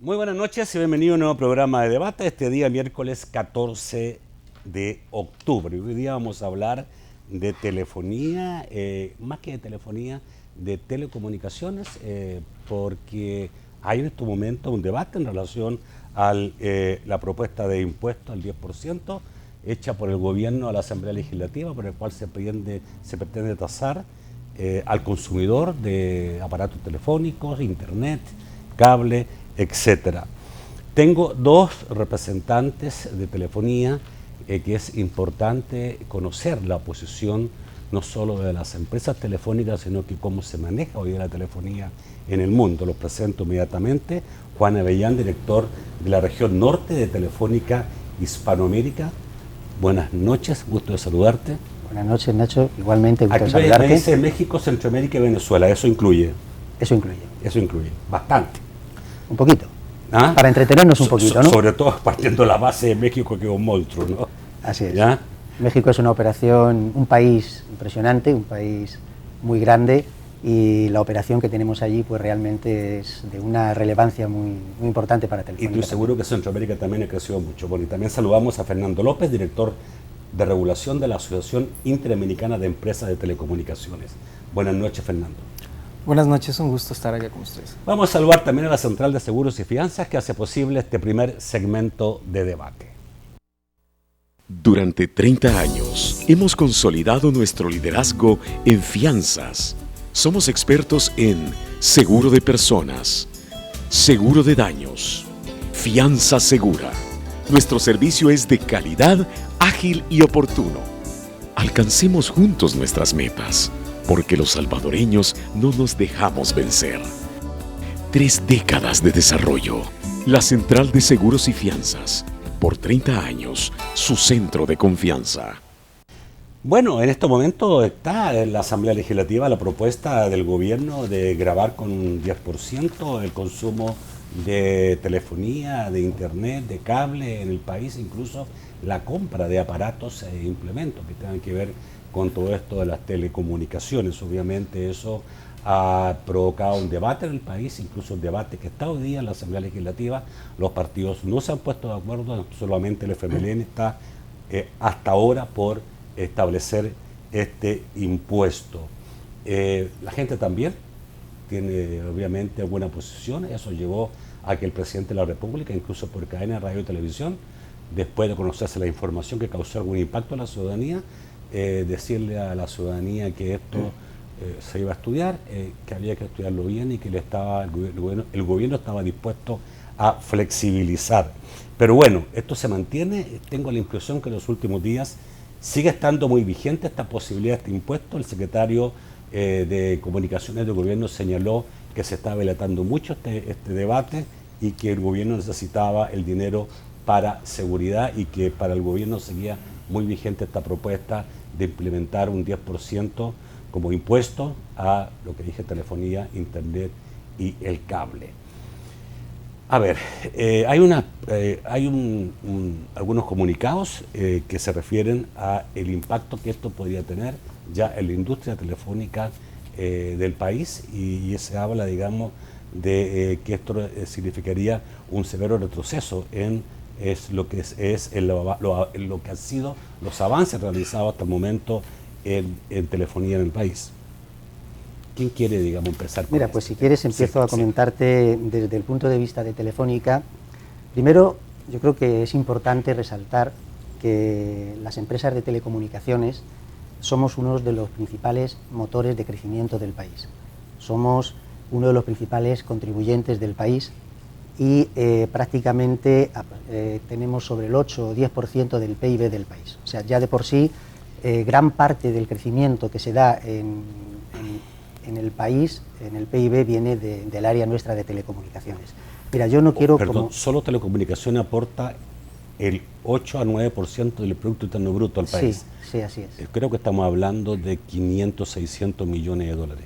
Muy buenas noches y bienvenido a un nuevo programa de debate. Este día, miércoles 14 de octubre. Hoy día vamos a hablar de telefonía, más que de telefonía, de telecomunicaciones, porque hay en este momento un debate en relación a la propuesta de impuesto al 10% hecha por el gobierno a la Asamblea Legislativa, por el cual se pretende tasar al consumidor de aparatos telefónicos, internet, cable, etcétera. Tengo dos representantes de telefonía que es importante conocer la posición no solo de las empresas telefónicas, sino que cómo se maneja hoy la telefonía en el mundo. Los presento inmediatamente. Juan Avellán, director de la región norte de Telefónica Hispanoamérica. Buenas noches, gusto de saludarte. Buenas noches, Nacho. Igualmente, gusto de Aquí saludarte. me dice México, Centroamérica y Venezuela. Eso incluye. Eso incluye. Eso incluye. Bastante. Un poquito. ¿Ah? Para entretenernos un poquito, ¿no? Sobre todo partiendo de la base de México, que es un monstruo, ¿no? Así es. ¿Ya? México es una operación, un país impresionante, un país muy grande, y la operación que tenemos allí pues realmente es de una relevancia muy importante para Y Telefónica. estoy seguro que Centroamérica también ha crecido mucho. Bueno, y también saludamos a Fernando López, director de regulación de la Asociación Interamericana de Empresas de Telecomunicaciones. Buenas noches, Fernando. Buenas noches, un gusto estar aquí con ustedes. Vamos a saludar también a la Central de Seguros y Fianzas, que hace posible este primer segmento de debate. Durante 30 años hemos consolidado nuestro liderazgo en fianzas. Somos expertos en seguro de personas, seguro de daños, fianza segura. Nuestro servicio es de calidad, ágil y oportuno. Alcancemos juntos nuestras metas, porque los salvadoreños no nos dejamos vencer. 3 décadas de desarrollo. La Central de Seguros y Fianzas. Por 30 años, su centro de confianza. Bueno, en este momento está en la Asamblea Legislativa la propuesta del gobierno de gravar con un 10% el consumo de telefonía, de internet, de cable en el país, incluso la compra de aparatos e implementos que tengan que ver con todo esto de las telecomunicaciones. Obviamente eso ha provocado un debate en el país, incluso un debate que está hoy día en la Asamblea Legislativa. Los partidos no se han puesto de acuerdo, solamente el FMLN está hasta ahora por establecer este impuesto. La gente también tiene obviamente alguna posición. Eso llevó a que el presidente de la República, incluso por cadena de radio y televisión, después de conocerse la información que causó algún impacto en la ciudadanía, decirle a la ciudadanía que esto se iba a estudiar, que había que estudiarlo bien y que el gobierno estaba dispuesto a flexibilizar. Pero bueno, esto se mantiene. Tengo la impresión que en los últimos días sigue estando muy vigente esta posibilidad de este impuesto. El secretario de Comunicaciones del gobierno señaló que se estaba dilatando mucho este debate y que el gobierno necesitaba el dinero para seguridad y que para el gobierno seguía muy vigente esta propuesta de implementar un 10% como impuesto a lo que dije, telefonía, internet y el cable. A ver, hay algunos comunicados que se refieren a el impacto que esto podría tener ya en la industria telefónica del país, y se habla, digamos, de que esto significaría un severo retroceso en lo que han sido los avances realizados hasta el momento en telefonía en el país. ¿Quién quiere, digamos, empezar? Mira, pues si quieres empiezo a comentarte desde el punto de vista de Telefónica. Primero, yo creo que es importante resaltar que las empresas de telecomunicaciones somos uno de los principales motores de crecimiento del país. Somos uno de los principales contribuyentes del país y prácticamente tenemos sobre el 8 o 10% del PIB del país. O sea, ya de por sí, gran parte del crecimiento que se da en el país, en el PIB, viene del área nuestra de telecomunicaciones. Mira, yo no quiero... Perdón, solo telecomunicación aporta el 8 a 9% del Producto Interno Bruto al país. Sí, así es. Creo que estamos hablando de 500, 600 millones de dólares.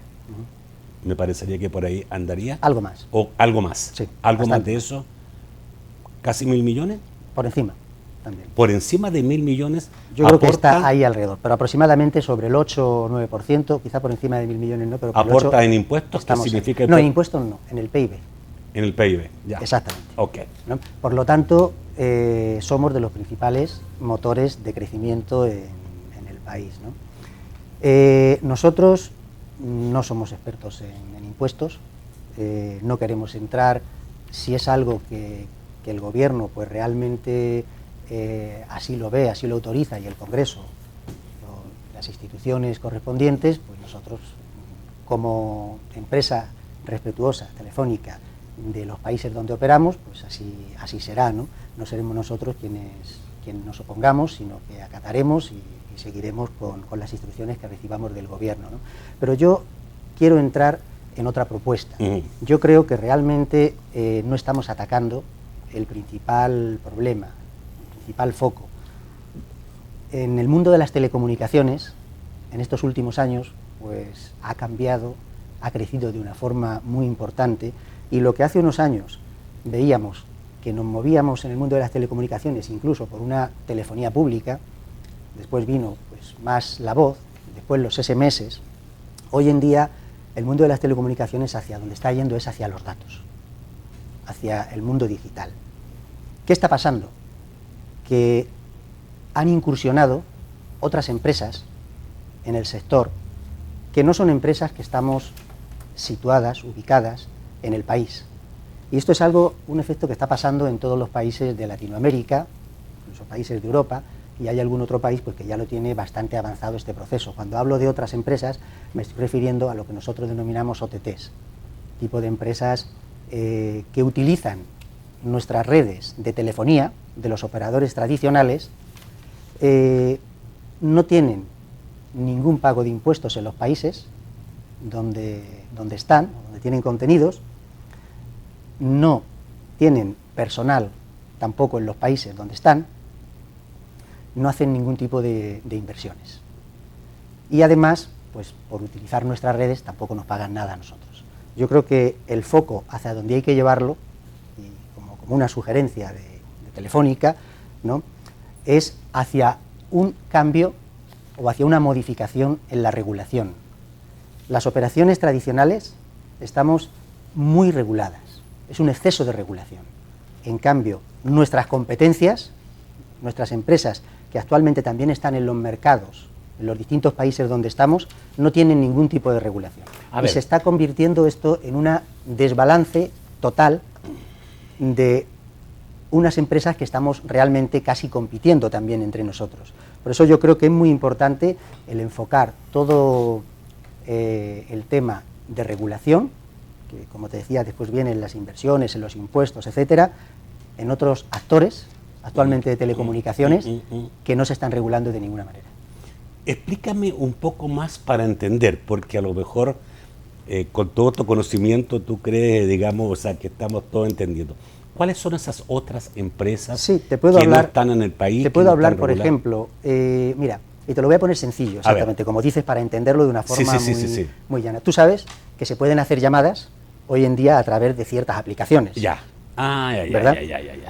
Me parecería que por ahí andaría. Algo más. O algo más. Sí, algo más bastante. de eso. ¿Casi 1.000 millones? Por encima, también. Por encima de 1.000 millones. Yo creo que está ahí alrededor, pero aproximadamente sobre el 8 o 9%, quizá por encima de 1.000 millones no, pero por ¿Aporta el 8 en impuestos? ¿Qué significa? No, en impuestos no, en el PIB. En el PIB, ya. Exactamente. Ok. ¿No? Por lo tanto, somos de los principales motores de crecimiento en el país, ¿no? Nosotros no somos expertos en impuestos, no queremos entrar, si es algo que el gobierno pues realmente así lo ve, así lo autoriza, y el Congreso, las instituciones correspondientes, pues nosotros, como empresa respetuosa, Telefónica, de los países donde operamos, pues así será, ¿no? No seremos nosotros quienes nos opongamos, sino que acataremos y seguiremos con las instrucciones que recibamos del gobierno, ¿no? Pero yo quiero entrar en otra propuesta. Yo creo que realmente no estamos atacando el principal problema, el principal foco. En el mundo de las telecomunicaciones, en estos últimos años, pues ha cambiado, ha crecido de una forma muy importante, y lo que hace unos años veíamos que nos movíamos en el mundo de las telecomunicaciones incluso por una telefonía pública, después vino pues más la voz, después los SMS, hoy en día el mundo de las telecomunicaciones hacia donde está yendo es hacia los datos, hacia el mundo digital. ¿Qué está pasando? Que han incursionado otras empresas en el sector que no son empresas que estamos situadas, ubicadas en el país. Y esto es un efecto que está pasando en todos los países de Latinoamérica, incluso países de Europa, y hay algún otro país pues, que ya lo tiene bastante avanzado este proceso. Cuando hablo de otras empresas, me estoy refiriendo a lo que nosotros denominamos OTTs, tipo de empresas que utilizan nuestras redes de telefonía, de los operadores tradicionales, no tienen ningún pago de impuestos en los países donde están, donde tienen contenidos, no tienen personal tampoco en los países donde están, no hacen ningún tipo de inversiones. Y además, pues por utilizar nuestras redes tampoco nos pagan nada a nosotros. Yo creo que el foco hacia donde hay que llevarlo, y como una sugerencia de Telefónica, ¿no?, es hacia un cambio o hacia una modificación en la regulación. Las operaciones tradicionales estamos muy reguladas, es un exceso de regulación. En cambio, nuestras competencias, nuestras empresas que actualmente también están en los mercados, en los distintos países donde estamos, no tienen ningún tipo de regulación. Y se está convirtiendo esto en un desbalance total de unas empresas que estamos realmente casi compitiendo también entre nosotros. Por eso yo creo que es muy importante el enfocar todo el tema de regulación, que como te decía, después vienen las inversiones, en los impuestos, etcétera, en otros actores, actualmente de telecomunicaciones, que no se están regulando de ninguna manera. Explícame un poco más para entender, porque a lo mejor con todo tu conocimiento tú crees, digamos, o sea, que estamos todos entendiendo. ¿Cuáles son esas otras empresas te puedo que hablar, no están en el país? Te puedo hablar, por ejemplo, mira, y te lo voy a poner sencillo, exactamente, como dices, para entenderlo de una forma muy llana. Tú sabes que se pueden hacer llamadas hoy en día a través de ciertas aplicaciones. Ya. ¿Verdad?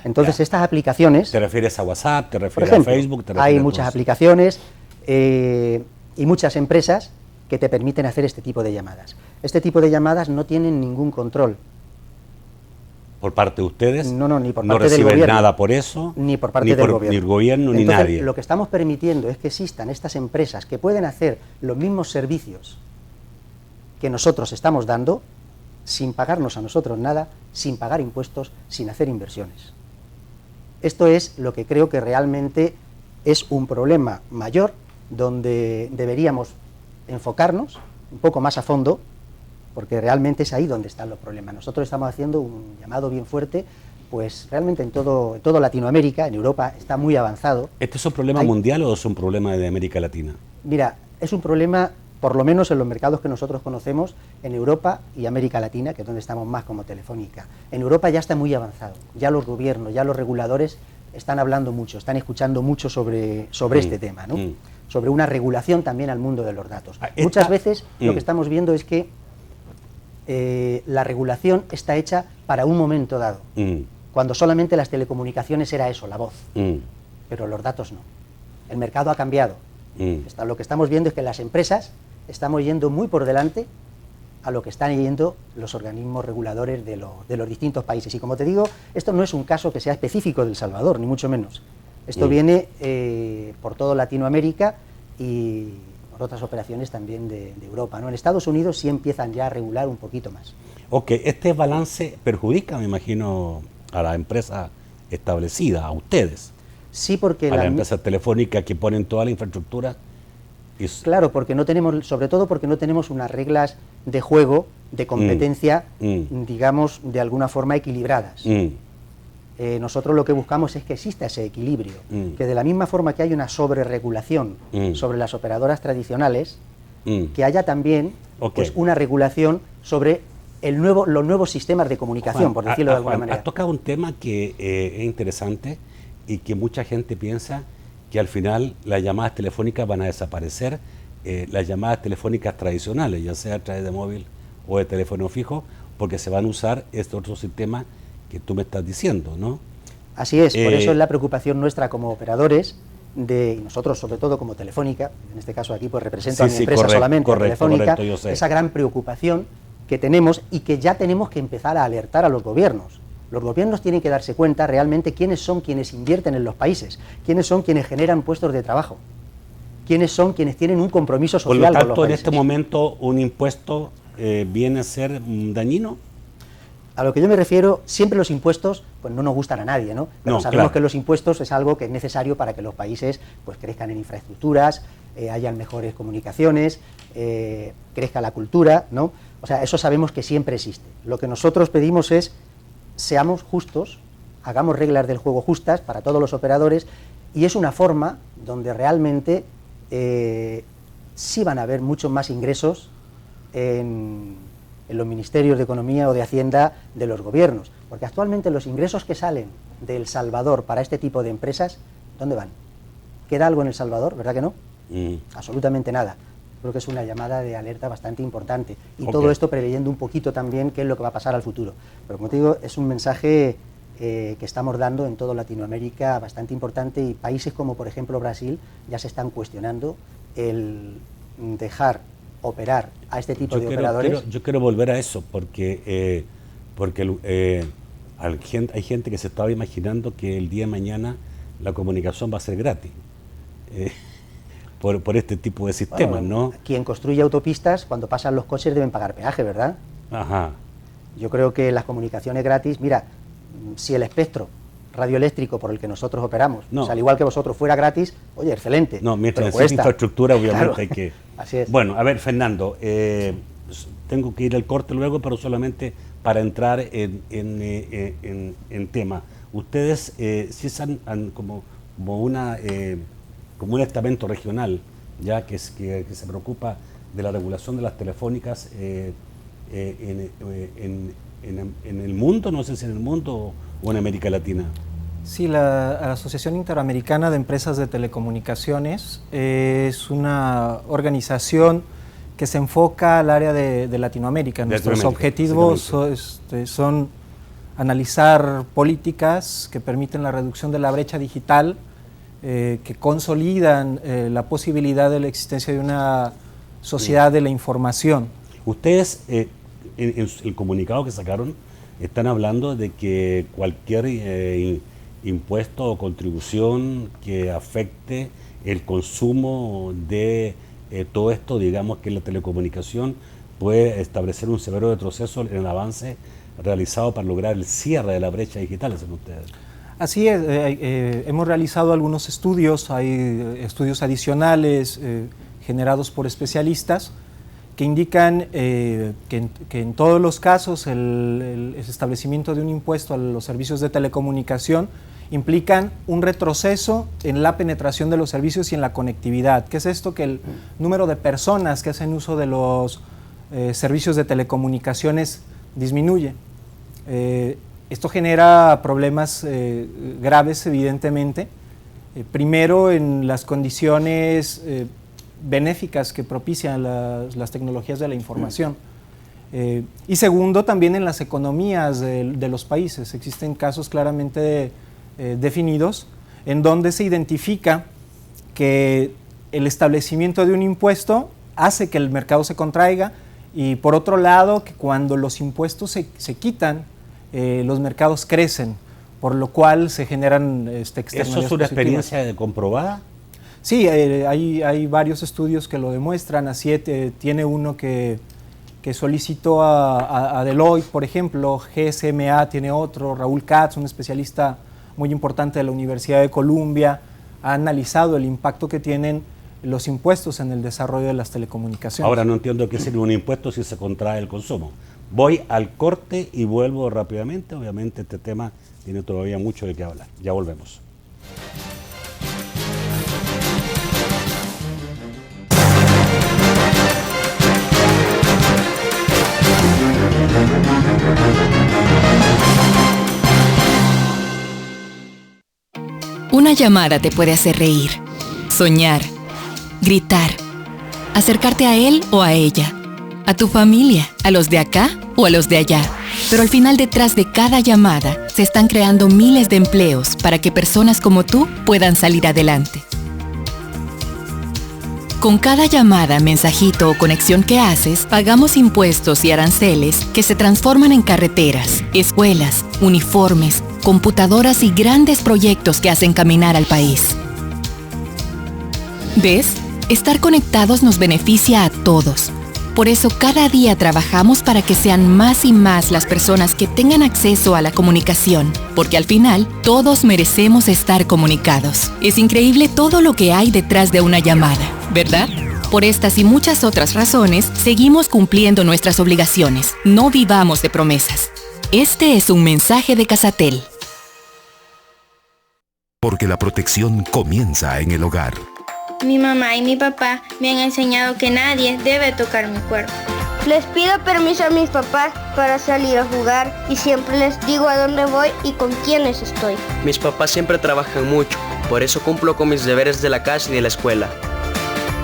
Entonces, estas aplicaciones... ¿Te refieres a WhatsApp? ¿Te refieres ejemplo, a Facebook? Hay muchas aplicaciones y muchas empresas que te permiten hacer este tipo de llamadas. Este tipo de llamadas no tienen ningún control. ¿Por parte de ustedes? No, ni por parte del gobierno. ¿No reciben nada por eso? Ni por parte del gobierno. Ni el gobierno, ni Entonces, nadie. Lo que estamos permitiendo es que existan estas empresas que pueden hacer los mismos servicios que nosotros estamos dando, sin pagarnos a nosotros nada, sin pagar impuestos, sin hacer inversiones. Esto es lo que creo que realmente es un problema mayor, donde deberíamos enfocarnos un poco más a fondo, porque realmente es ahí donde están los problemas. Nosotros estamos haciendo un llamado bien fuerte, pues realmente en todo Latinoamérica, en Europa, está muy avanzado. ¿Este es un problema mundial o es un problema de América Latina? Mira, es un problema, por lo menos en los mercados que nosotros conocemos, en Europa y América Latina, que es donde estamos más como Telefónica. En Europa ya está muy avanzado, ya los gobiernos, ya los reguladores están hablando mucho, están escuchando mucho sobre este tema, ¿no? Sobre una regulación también al mundo de los datos. Muchas veces lo que estamos viendo es que la regulación está hecha para un momento dado, cuando solamente las telecomunicaciones era eso, la voz, pero los datos no. El mercado ha cambiado. Lo que estamos viendo es que las empresas estamos yendo muy por delante a lo que están yendo los organismos reguladores de los distintos países. Y como te digo, esto no es un caso que sea específico de El Salvador, ni mucho menos. Esto viene por toda Latinoamérica y por otras operaciones también de Europa, ¿no? En Estados Unidos sí empiezan ya a regular un poquito más. Ok, este balance perjudica, me imagino, a la empresa establecida, a ustedes. Sí, porque a las empresas telefónicas que ponen toda la infraestructura. Claro, porque no tenemos, sobre todo porque no tenemos unas reglas de juego, de competencia, digamos, de alguna forma equilibradas. Nosotros lo que buscamos es que exista ese equilibrio, que de la misma forma que hay una sobreregulación sobre las operadoras tradicionales, que haya también pues, una regulación sobre los nuevos sistemas de comunicación, por decirlo de alguna manera. Has tocado un tema que es interesante y que mucha gente piensa que al final las llamadas telefónicas van a desaparecer, las llamadas telefónicas tradicionales, ya sea a través de móvil o de teléfono fijo, porque se van a usar este otro sistema que tú me estás diciendo, ¿no? Así es, por eso es la preocupación nuestra como operadores, y nosotros sobre todo como Telefónica, en este caso aquí pues represento a mi empresa solamente, Telefónica, esa gran preocupación que tenemos y que ya tenemos que empezar a alertar a los gobiernos. Los gobiernos tienen que darse cuenta realmente quiénes son quienes invierten en los países, quiénes son quienes generan puestos de trabajo, quiénes son quienes tienen un compromiso social con los países. Por lo tanto, en este momento, ¿un impuesto viene a ser dañino? A lo que yo me refiero, siempre los impuestos pues no nos gustan a nadie, ¿no? Pero sabemos que los impuestos es algo que es necesario para que los países pues crezcan en infraestructuras, hayan mejores comunicaciones, crezca la cultura, ¿no? O sea, eso sabemos que siempre existe. Lo que nosotros pedimos es seamos justos, hagamos reglas del juego justas para todos los operadores, y es una forma donde realmente sí van a haber muchos más ingresos en los ministerios de Economía o de Hacienda de los gobiernos, porque actualmente los ingresos que salen de El Salvador para este tipo de empresas, ¿dónde van? ¿Queda algo en El Salvador? ¿Verdad que no? Absolutamente nada. Creo que es una llamada de alerta bastante importante, y todo esto preveyendo un poquito también qué es lo que va a pasar al futuro. Pero como te digo, es un mensaje que estamos dando en toda Latinoamérica bastante importante, y países como por ejemplo Brasil ya se están cuestionando el dejar operar a este tipo de operadores. Yo quiero volver a eso, porque hay gente que se estaba imaginando que el día de mañana la comunicación va a ser gratis. Por este tipo de sistemas, ¿no? Quien construye autopistas, cuando pasan los coches deben pagar peaje, ¿verdad? Ajá. Yo creo que las comunicaciones gratis, mira, si el espectro radioeléctrico por el que nosotros operamos, o sea, al igual que vosotros, fuera gratis, oye, excelente. No, mientras existe infraestructura, obviamente claro, hay que... Así es. Bueno, a ver, Fernando, tengo que ir al corte luego, pero solamente para entrar en tema. Ustedes sí están como un estamento regional, ya que se preocupa de la regulación de las telefónicas en el mundo, no sé si en el mundo o en América Latina. Sí, la Asociación Interamericana de Empresas de Telecomunicaciones es una organización que se enfoca al área de Latinoamérica. Nuestros objetivos son analizar políticas que permiten la reducción de la brecha digital, que consolidan la posibilidad de la existencia de una sociedad de la información. Ustedes, en el comunicado que sacaron, están hablando de que cualquier impuesto o contribución que afecte el consumo de todo esto, digamos que la telecomunicación, puede establecer un severo retroceso en el avance realizado para lograr el cierre de la brecha digital, ¿saben ustedes? Así es, hemos realizado algunos estudios, hay estudios adicionales generados por especialistas que indican que en todos los casos el establecimiento de un impuesto a los servicios de telecomunicación implican un retroceso en la penetración de los servicios y en la conectividad. ¿Qué es esto? Que el número de personas que hacen uso de los servicios de telecomunicaciones disminuye. Esto genera problemas graves, evidentemente. Primero, en las condiciones benéficas que propician las tecnologías de la información. Y segundo, también en las economías de los países. Existen casos claramente definidos en donde se identifica que el establecimiento de un impuesto hace que el mercado se contraiga Y por otro lado, que cuando los impuestos se quitan, los mercados crecen, por lo cual se generan externalidades ¿Eso es una positivas. experiencia comprobada? Sí, hay varios estudios que lo demuestran. Así tiene uno que solicitó a Deloitte, por ejemplo, GSMA tiene otro, Raúl Katz, un especialista muy importante de la Universidad de Columbia, ha analizado el impacto que tienen los impuestos en el desarrollo de las telecomunicaciones. Ahora no entiendo qué sería un impuesto si se contrae el consumo. Voy al corte y vuelvo rápidamente. Obviamente este tema tiene todavía mucho de qué hablar. Ya volvemos. Una llamada te puede hacer reír, soñar, gritar, acercarte a él o a ella, a tu familia, a los de acá o a los de allá. Pero al final, detrás de cada llamada se están creando miles de empleos para que personas como tú puedan salir adelante. Con cada llamada, mensajito o conexión que haces, pagamos impuestos y aranceles que se transforman en carreteras, escuelas, uniformes, computadoras y grandes proyectos que hacen caminar al país. ¿Ves? Estar conectados nos beneficia a todos. Por eso cada día trabajamos para que sean más y más las personas que tengan acceso a la comunicación, porque al final todos merecemos estar comunicados. Es increíble todo lo que hay detrás de una llamada, ¿verdad? Por estas y muchas otras razones, seguimos cumpliendo nuestras obligaciones. No vivamos de promesas. Este es un mensaje de Casatel. Porque la protección comienza en el hogar. Mi mamá y mi papá me han enseñado que nadie debe tocar mi cuerpo. Les pido permiso a mis papás para salir a jugar y siempre les digo a dónde voy y con quiénes estoy. Mis papás siempre trabajan mucho, por eso cumplo con mis deberes de la casa y de la escuela.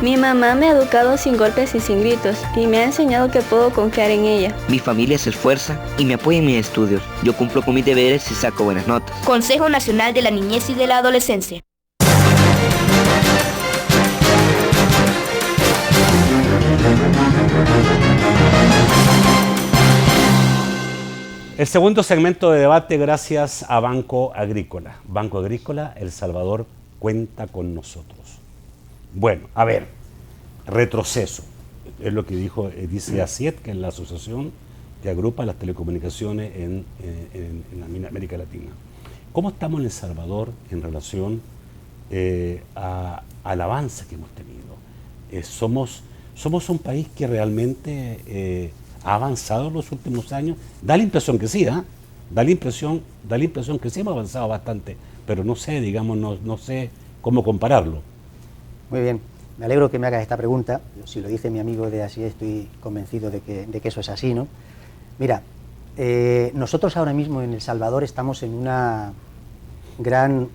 Mi mamá me ha educado sin golpes y sin gritos y me ha enseñado que puedo confiar en ella. Mi familia se esfuerza y me apoya en mis estudios. Yo cumplo con mis deberes y saco buenas notas. Consejo Nacional de la Niñez y de la Adolescencia. El segundo segmento de debate gracias a Banco Agrícola. Banco Agrícola, El Salvador cuenta con nosotros. Bueno, a ver, retroceso. Es lo que dice ACIET, que es la asociación que agrupa las telecomunicaciones en América Latina. ¿Cómo estamos en El Salvador en relación al avance que hemos tenido? Somos un país que realmente ha avanzado en los últimos años. Da la impresión que sí, da la impresión que sí hemos avanzado bastante, pero no sé, digamos, no sé cómo compararlo. Muy bien, me alegro que me hagas esta pregunta. Si lo dice mi amigo de así, estoy convencido de que eso es así, ¿no? Mira, nosotros ahora mismo en El Salvador estamos en una gran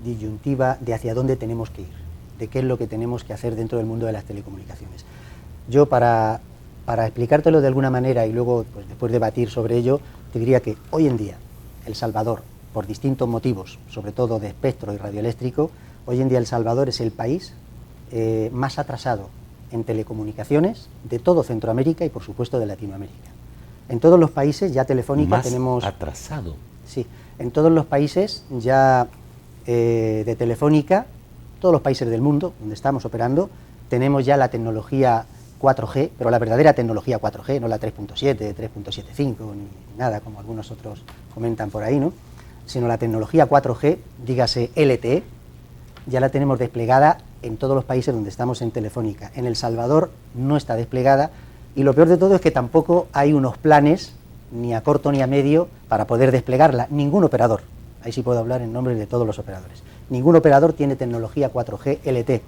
disyuntiva de hacia dónde tenemos que ir, de qué es lo que tenemos que hacer dentro del mundo de las telecomunicaciones. Yo para explicártelo de alguna manera y luego pues, después debatir sobre ello, te diría que hoy en día El Salvador, por distintos motivos, sobre todo de espectro y radioeléctrico, hoy en día El Salvador es el país más atrasado en telecomunicaciones de todo Centroamérica y por supuesto de Latinoamérica. En todos los países ya Telefónica tenemos... ¿Más atrasado? Sí, en todos los países ya de Telefónica, todos los países del mundo donde estamos operando, tenemos ya la tecnología 4G, pero la verdadera tecnología 4G, no la 3.7, 3.75, ni nada, como algunos otros comentan por ahí, ¿no? Sino la tecnología 4G, dígase LTE, ya la tenemos desplegada en todos los países donde estamos en Telefónica. En El Salvador no está desplegada y lo peor de todo es que tampoco hay unos planes, ni a corto ni a medio, para poder desplegarla. Ningún operador, ahí sí puedo hablar en nombre de todos los operadores, ningún operador tiene tecnología 4G LTE.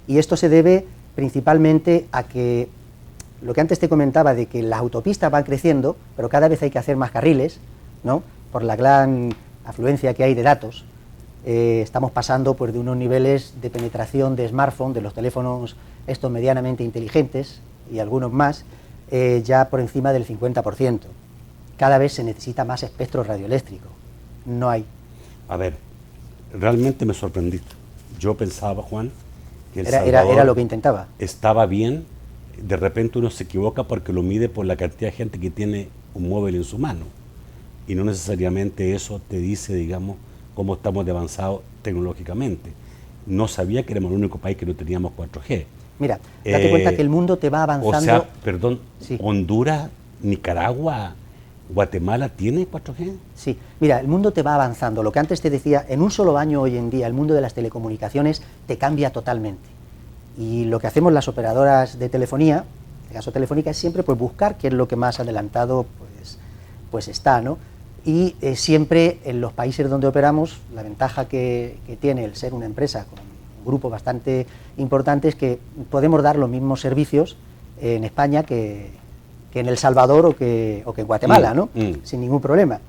Y esto se debe principalmente a que, lo que antes te comentaba, de que las autopistas van creciendo, pero cada vez hay que hacer más carriles, ¿no? Por la gran afluencia que hay de datos. Estamos pasando pues, de unos niveles de penetración de smartphone, de los teléfonos estos medianamente inteligentes y algunos más, ya por encima del 50%. Cada vez se necesita más espectro radioeléctrico. No hay. A ver, realmente me sorprendiste. Yo pensaba, Juan, que El Salvador era lo que intentaba. Estaba bien de repente uno se equivoca porque lo mide por la cantidad de gente que tiene un móvil en su mano. Y no necesariamente eso te dice, digamos, cómo estamos de avanzados tecnológicamente. No sabía que éramos el único país que no teníamos 4G. Mira, date cuenta que el mundo te va avanzando. O sea, perdón, sí. Honduras, Nicaragua, Guatemala tiene 4G. Sí, mira, el mundo te va avanzando. Lo que antes te decía, en un solo año hoy en día el mundo de las telecomunicaciones te cambia totalmente. Y lo que hacemos las operadoras de telefonía, en el caso Telefónica, es siempre pues buscar qué es lo que más adelantado pues está, ¿no? Y siempre en los países donde operamos, la ventaja que tiene el ser una empresa con un grupo bastante importante es que podemos dar los mismos servicios en España que en El Salvador o que en Guatemala, ¿no? Sin ningún problema.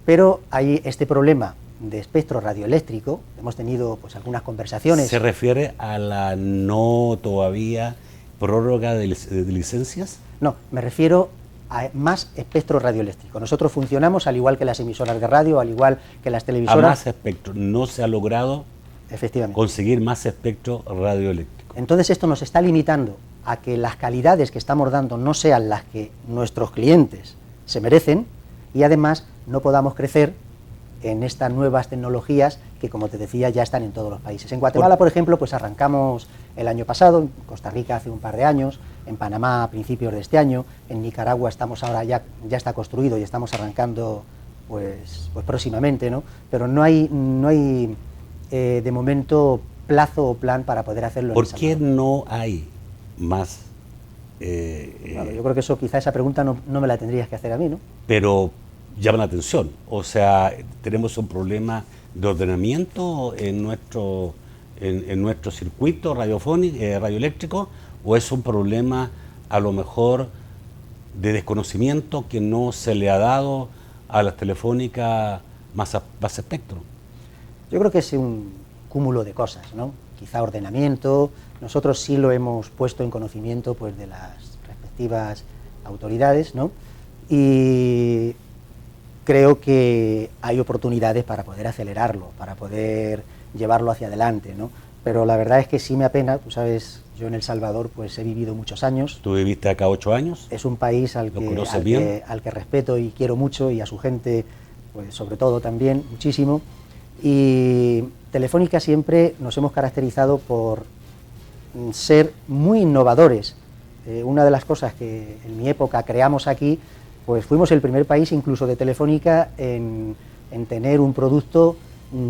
Pero hay este problema de espectro radioeléctrico, hemos tenido pues algunas conversaciones. ¿Se refiere a la no todavía prórroga de licencias? No, me refiero a más espectro radioeléctrico. Nosotros funcionamos al igual que las emisoras de radio, al igual que las televisoras. A más espectro, no se ha logrado efectivamente conseguir más espectro radioeléctrico. Entonces esto nos está limitando a que las calidades que estamos dando no sean las que nuestros clientes se merecen y además no podamos crecer en estas nuevas tecnologías que, como te decía, ya están en todos los países. En Guatemala, por ejemplo, pues arrancamos el año pasado, en Costa Rica hace un par de años, en Panamá a principios de este año, en Nicaragua estamos ahora ya está construido y estamos arrancando pues próximamente, ¿no? Pero no hay de momento plazo o plan para poder hacerlo. ¿Por qué no hay más? Bueno, yo creo que eso, quizá esa pregunta no me la tendrías que hacer a mí, ¿no? Pero llama la atención, o sea, tenemos un problema de ordenamiento en nuestro circuito radiofónico, radioeléctrico, o es un problema a lo mejor de desconocimiento que no se le ha dado a las telefónicas más espectro. Yo creo que es un cúmulo de cosas, ¿no? Quizá ordenamiento, nosotros sí lo hemos puesto en conocimiento pues de las respectivas autoridades, ¿no? Y creo que hay oportunidades para poder acelerarlo, para poder llevarlo hacia adelante, ¿no? Pero la verdad es que sí me apena, tú sabes, yo en El Salvador pues he vivido muchos años. ¿Tú viviste acá 8 años? Es un país al que respeto y quiero mucho, y a su gente, pues sobre todo también, muchísimo. Y Telefónica siempre nos hemos caracterizado por ser muy innovadores. Una de las cosas que en mi época creamos aquí, pues fuimos el primer país incluso de Telefónica en tener un producto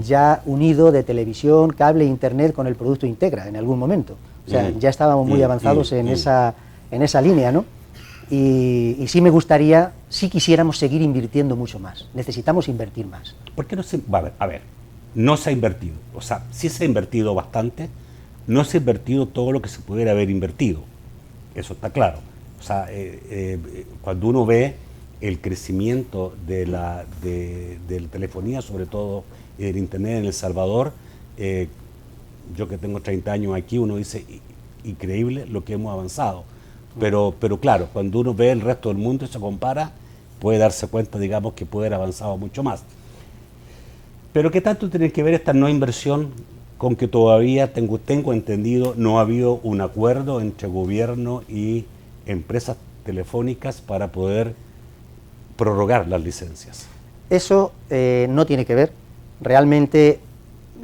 ya unido de televisión, cable e internet con el producto Integra en algún momento. O sea, ya estábamos muy avanzados en esa línea, ¿no? Y sí me gustaría, sí quisiéramos seguir invirtiendo mucho más. Necesitamos invertir más. ¿Por qué no se...? A ver, no se ha invertido. O sea, sí se ha invertido bastante, no se ha invertido todo lo que se pudiera haber invertido. Eso está claro. O sea, cuando uno ve el crecimiento de la telefonía, sobre todo el internet en El Salvador, yo que tengo 30 años aquí, uno dice, increíble lo que hemos avanzado. Pero claro, cuando uno ve el resto del mundo y se compara, puede darse cuenta, digamos, que puede haber avanzado mucho más. Pero ¿qué tanto tiene que ver esta no inversión con que todavía, tengo entendido, no ha habido un acuerdo entre gobierno y empresas telefónicas para poder prorrogar las licencias? Eso no tiene que ver. Realmente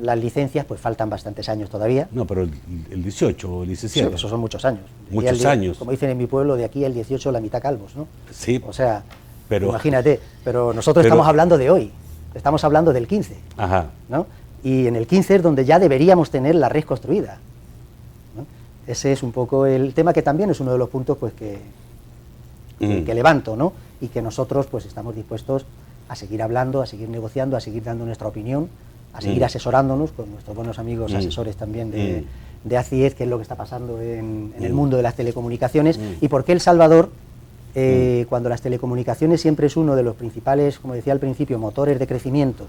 las licencias pues faltan bastantes años todavía. No, pero el 18 o el 17. Sí, eso son muchos años. Muchos años. Como dicen en mi pueblo, de aquí el 18 la mitad calvos, ¿no? Sí. O sea, imagínate, pero nosotros estamos hablando de hoy, estamos hablando del 15, ajá, ¿no? Y en el 15 es donde ya deberíamos tener la red construida, ¿no? Ese es un poco el tema, que también es uno de los puntos pues que levanto, ¿no? Y que nosotros pues estamos dispuestos a seguir hablando, a seguir negociando, a seguir dando nuestra opinión, a seguir asesorándonos con nuestros buenos amigos asesores también de ACIED, qué es lo que está pasando en el mundo de las telecomunicaciones, y por qué El Salvador, cuando las telecomunicaciones siempre es uno de los principales, como decía al principio, motores de crecimiento,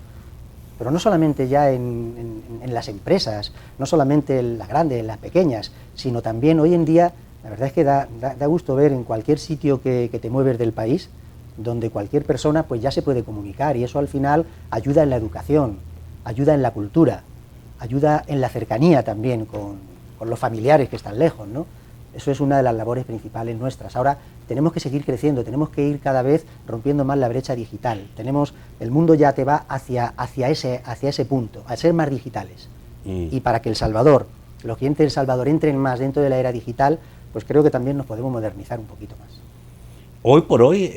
pero no solamente ya en las empresas, no solamente en las grandes, en las pequeñas, sino también hoy en día, la verdad es que da gusto ver en cualquier sitio que te mueves del país, donde cualquier persona pues ya se puede comunicar, y eso al final ayuda en la educación, ayuda en la cultura, ayuda en la cercanía también con los familiares que están lejos, ¿no? Eso es una de las labores principales nuestras. Ahora tenemos que seguir creciendo, tenemos que ir cada vez rompiendo más la brecha digital. El mundo ya te va hacia ese punto, a ser más digitales. Y para que los clientes de El Salvador entren más dentro de la era digital, pues creo que también nos podemos modernizar un poquito más. Hoy por hoy,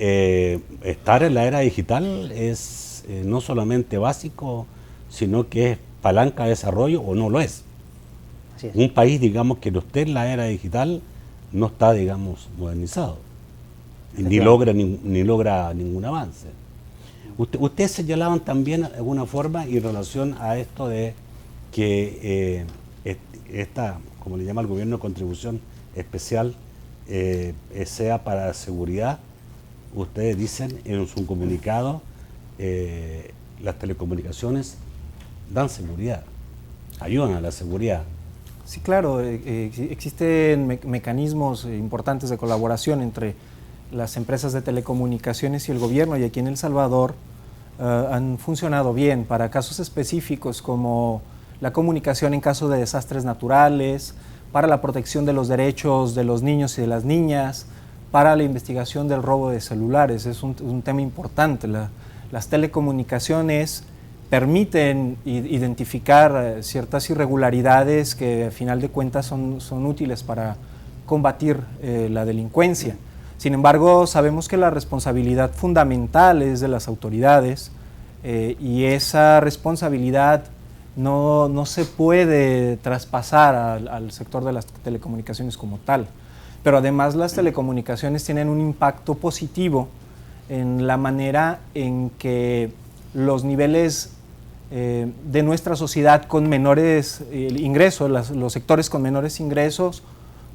estar en la era digital es no solamente básico, sino que es palanca de desarrollo, o no lo es. Así es. Un país, digamos, que no esté en la era digital, no está, digamos, modernizado. Ni logra ningún avance. Ustedes señalaban también de alguna forma en relación a esto de que esta, como le llama el gobierno, contribución especial sea para la seguridad. Ustedes dicen en su comunicado, las telecomunicaciones dan seguridad, ayudan a la seguridad. Sí, claro, existen mecanismos importantes de colaboración entre las empresas de telecomunicaciones y el gobierno, y aquí en El Salvador han funcionado bien para casos específicos como la comunicación en caso de desastres naturales, para la protección de los derechos de los niños y de las niñas, para la investigación del robo de celulares. Es un tema importante. Las telecomunicaciones permiten identificar ciertas irregularidades que, a final de cuentas, son útiles para combatir la delincuencia. Sin embargo, sabemos que la responsabilidad fundamental es de las autoridades, y esa responsabilidad no se puede traspasar al sector de las telecomunicaciones como tal. Pero además las telecomunicaciones tienen un impacto positivo en la manera en que los niveles de nuestra sociedad con menores ingresos, los sectores con menores ingresos,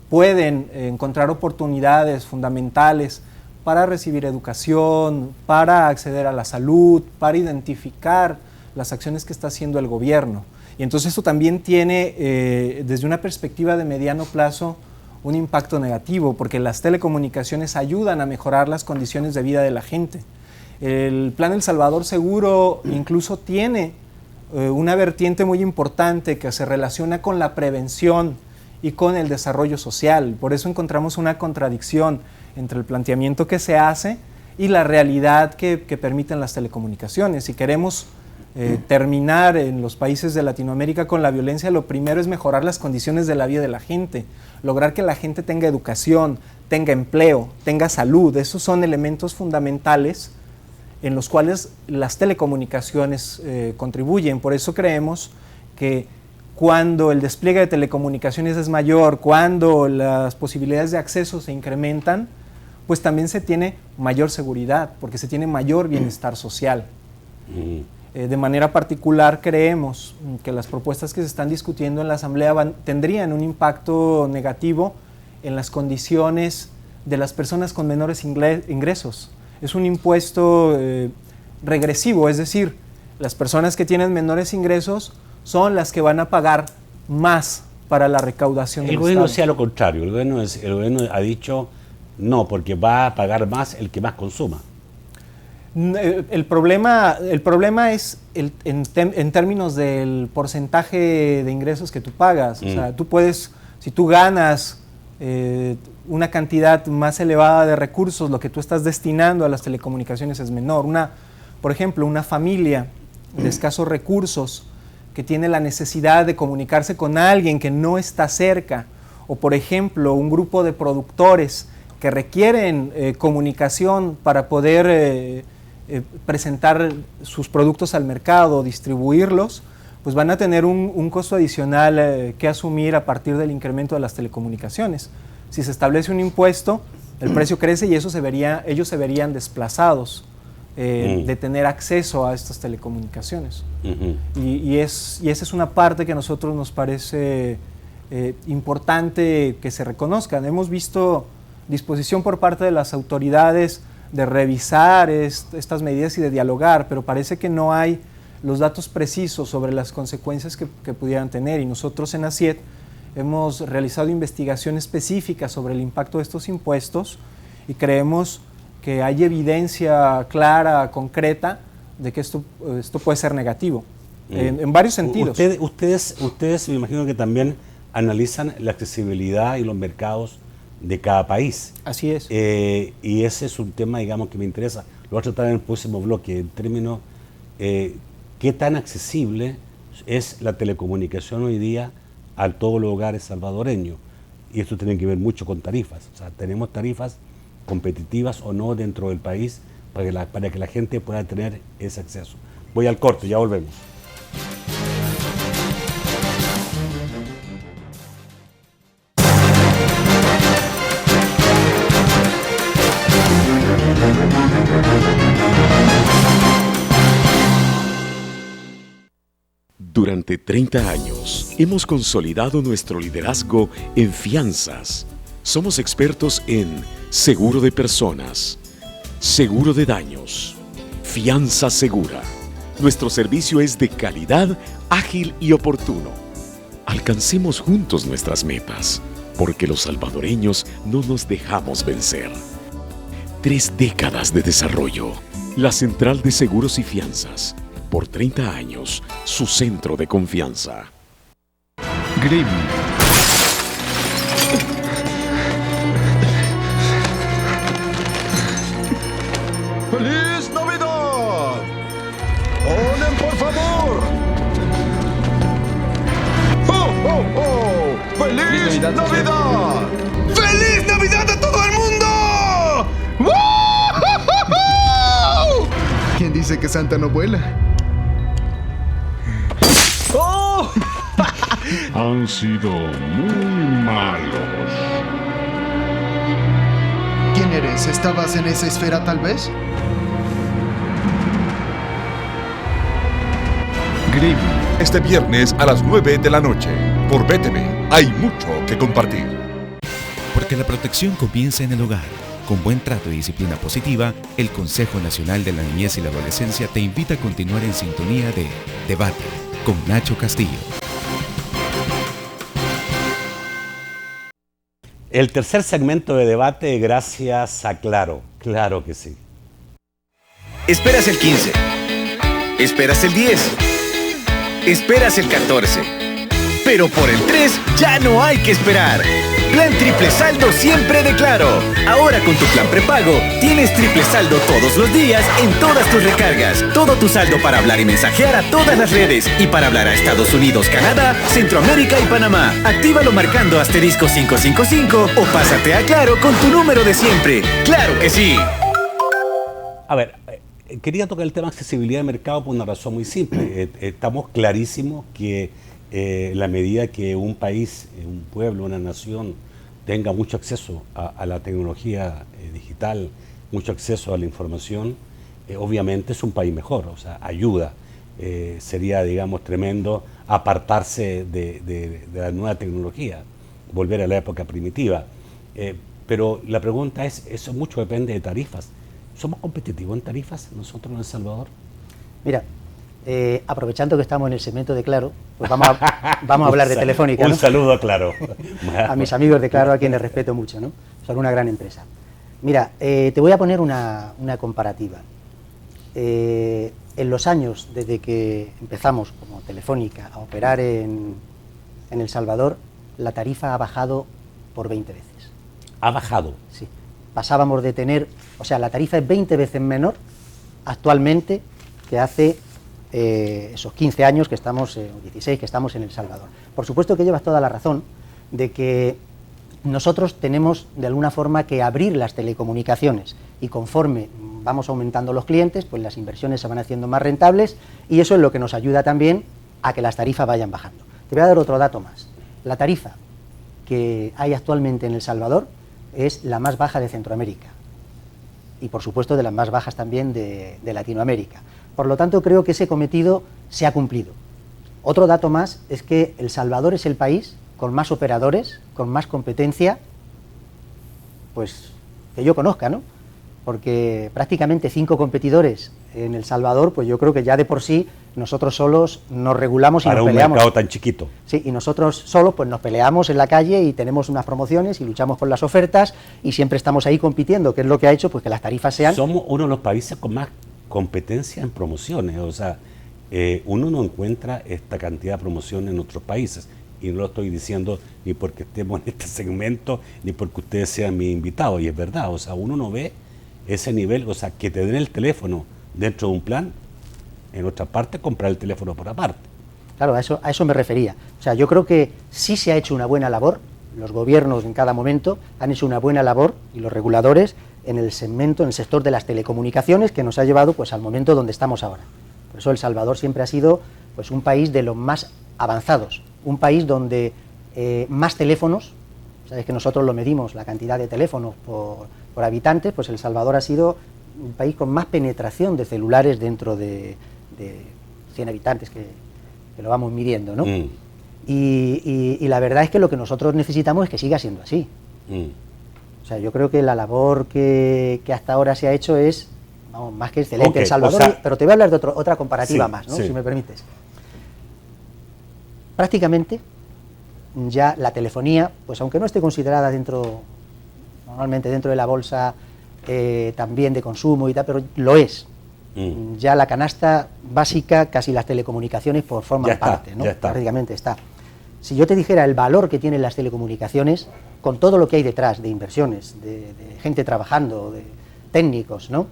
pueden encontrar oportunidades fundamentales para recibir educación, para acceder a la salud, para identificar las acciones que está haciendo el gobierno. Y entonces eso también tiene, desde una perspectiva de mediano plazo, un impacto negativo, porque las telecomunicaciones ayudan a mejorar las condiciones de vida de la gente. El Plan El Salvador Seguro incluso tiene una vertiente muy importante que se relaciona con la prevención y con el desarrollo social. Por eso encontramos una contradicción entre el planteamiento que se hace y la realidad que permiten las telecomunicaciones. Si queremos terminar en los países de Latinoamérica con la violencia, lo primero es mejorar las condiciones de la vida de la gente, lograr que la gente tenga educación, tenga empleo, tenga salud. Esos son elementos fundamentales en los cuales las telecomunicaciones contribuyen. Por eso creemos que cuando el despliegue de telecomunicaciones es mayor, cuando las posibilidades de acceso se incrementan, pues también se tiene mayor seguridad, porque se tiene mayor bienestar social. De manera particular, creemos que las propuestas que se están discutiendo en la Asamblea tendrían un impacto negativo en las condiciones de las personas con menores ingresos. Es un impuesto regresivo, es decir, las personas que tienen menores ingresos son las que van a pagar más para la recaudación del Estado. El gobierno decía lo contrario, el gobierno ha dicho no, porque va a pagar más el que más consuma. El problema es en términos del porcentaje de ingresos que tú pagas. O sea, tú puedes, si tú ganas una cantidad más elevada de recursos, lo que tú estás destinando a las telecomunicaciones es menor. Por ejemplo, una familia de escasos recursos que tiene la necesidad de comunicarse con alguien que no está cerca, o por ejemplo, un grupo de productores que requieren comunicación para poder presentar sus productos al mercado, distribuirlos, pues van a tener un costo adicional que asumir a partir del incremento de las telecomunicaciones. Si se establece un impuesto, el precio crece y ellos se verían desplazados de tener acceso a estas telecomunicaciones. Y esa es una parte que a nosotros nos parece importante que se reconozcan. Hemos visto disposición por parte de las autoridades de revisar estas medidas y de dialogar, pero parece que no hay los datos precisos sobre las consecuencias que pudieran tener. Y nosotros en ASIET hemos realizado investigación específica sobre el impacto de estos impuestos y creemos que hay evidencia clara, concreta, de que esto puede ser negativo, en varios sentidos. Ustedes me imagino que también analizan la accesibilidad y los mercados de cada país. Así es. Y ese es un tema, digamos, que me interesa. Lo voy a tratar en el próximo bloque, en términos, ¿qué tan accesible es la telecomunicación hoy día a todos los hogares salvadoreños? Y esto tiene que ver mucho con tarifas. O sea, tenemos tarifas competitivas o no dentro del país para que la gente pueda tener ese acceso. Voy al corte, ya volvemos. Durante 30 años hemos consolidado nuestro liderazgo en fianzas. Somos expertos en seguro de personas, seguro de daños, fianza segura. Nuestro servicio es de calidad, ágil y oportuno. Alcancemos juntos nuestras metas, porque los salvadoreños no nos dejamos vencer. 3 décadas de desarrollo. La Central de Seguros y Fianzas. Por 30 años, su centro de confianza. Grimm. ¡Feliz Navidad! ¡Oren, por favor! ¡Oh, oh, oh! ¡Feliz Navidad! ¡Feliz Navidad a todo el mundo! ¡Woo! ¿Quién dice que Santa no vuela? ¡Oh! Han sido muy malos. ¿Quién eres? ¿Estabas en esa esfera tal vez? Grimm, este viernes a las 9 de la noche, por BTV. Hay mucho que compartir. Porque la protección comienza en el hogar. Con buen trato y disciplina positiva, el Consejo Nacional de la Niñez y la Adolescencia te invita a continuar en sintonía de Debate con Nacho Castillo. El tercer segmento de debate, gracias a Claro. Claro que sí. Esperas el 15. Esperas el 10. Esperas el 14. Pero por el 3 ya no hay que esperar. Plan triple saldo siempre de Claro. Ahora con tu plan prepago tienes triple saldo todos los días en todas tus recargas. Todo tu saldo para hablar y mensajear a todas las redes. Y para hablar a Estados Unidos, Canadá, Centroamérica y Panamá. Actívalo marcando asterisco 555 o pásate a Claro con tu número de siempre. ¡Claro que sí! A ver, quería tocar el tema de accesibilidad de mercado por una razón muy simple. Estamos clarísimos que la medida que un país, un pueblo, una nación tenga mucho acceso a la tecnología digital, mucho acceso a la información, obviamente es un país mejor, o sea, ayuda. Sería, digamos, tremendo apartarse de la nueva tecnología, volver a la época primitiva. Pero la pregunta es, eso mucho depende de tarifas. ¿Somos competitivos en tarifas nosotros en El Salvador? Mira, aprovechando que estamos en el segmento de Claro, pues vamos a hablar de Telefónica, ¿no? Un saludo a Claro. A mis amigos de Claro, a quienes respeto mucho, ¿no? Son una gran empresa. Mira, te voy a poner una comparativa. En los años desde que empezamos como Telefónica a operar en El Salvador, la tarifa ha bajado por 20 veces. ¿Ha bajado? Sí. Pasábamos de tener, o sea, la tarifa es 20 veces menor actualmente que hace esos 15 años que estamos, 16 que estamos en El Salvador. Por supuesto que llevas toda la razón de que nosotros tenemos de alguna forma que abrir las telecomunicaciones y conforme vamos aumentando los clientes, pues las inversiones se van haciendo más rentables y eso es lo que nos ayuda también a que las tarifas vayan bajando. Te voy a dar otro dato más. La tarifa que hay actualmente en El Salvador es la más baja de Centroamérica y por supuesto de las más bajas también de Latinoamérica. Por lo tanto, creo que ese cometido se ha cumplido. Otro dato más es que El Salvador es el país con más operadores, con más competencia, pues que yo conozca, ¿no? Porque prácticamente 5 competidores en El Salvador, pues yo creo que ya de por sí nosotros solos nos regulamos y nos peleamos. Para un mercado tan chiquito. Sí, y nosotros solos pues nos peleamos en la calle y tenemos unas promociones y luchamos por las ofertas y siempre estamos ahí compitiendo, que es lo que ha hecho pues que las tarifas sean... Somos uno de los países con más competencia en promociones, o sea, uno no encuentra esta cantidad de promociones en otros países. y no lo estoy diciendo ni porque estemos en este segmento, ni porque ustedes sean mis invitados, y es verdad, o sea, uno no ve ese nivel, o sea, que te den el teléfono dentro de un plan, en otra parte comprar el teléfono por aparte. Claro, a eso me refería. O sea, yo creo que sí se ha hecho una buena labor, los gobiernos en cada momento han hecho una buena labor, y los reguladores, en el segmento, en el sector de las telecomunicaciones, que nos ha llevado pues al momento donde estamos ahora. Por eso El Salvador siempre ha sido pues un país de los más avanzados, un país donde más teléfonos, sabes que nosotros lo medimos, la cantidad de teléfonos por habitante, pues El Salvador ha sido un país con más penetración de celulares dentro de 100 habitantes que lo vamos midiendo, ¿no? Y la verdad es que lo que nosotros necesitamos es que siga siendo así. O sea, yo creo que la labor que hasta ahora se ha hecho es, vamos, más que excelente. Okay, El Salvador, o sea, pero te voy a hablar de otra comparativa más, ¿no? Sí. Si me permites. Prácticamente ya la telefonía, pues aunque no esté considerada normalmente dentro de la bolsa también de consumo y tal, pero lo es. Ya la canasta básica, casi las telecomunicaciones forman parte, ¿no? Prácticamente está. Si yo te dijera el valor que tienen las telecomunicaciones, con todo lo que hay detrás de inversiones, de gente trabajando, de técnicos, ¿no?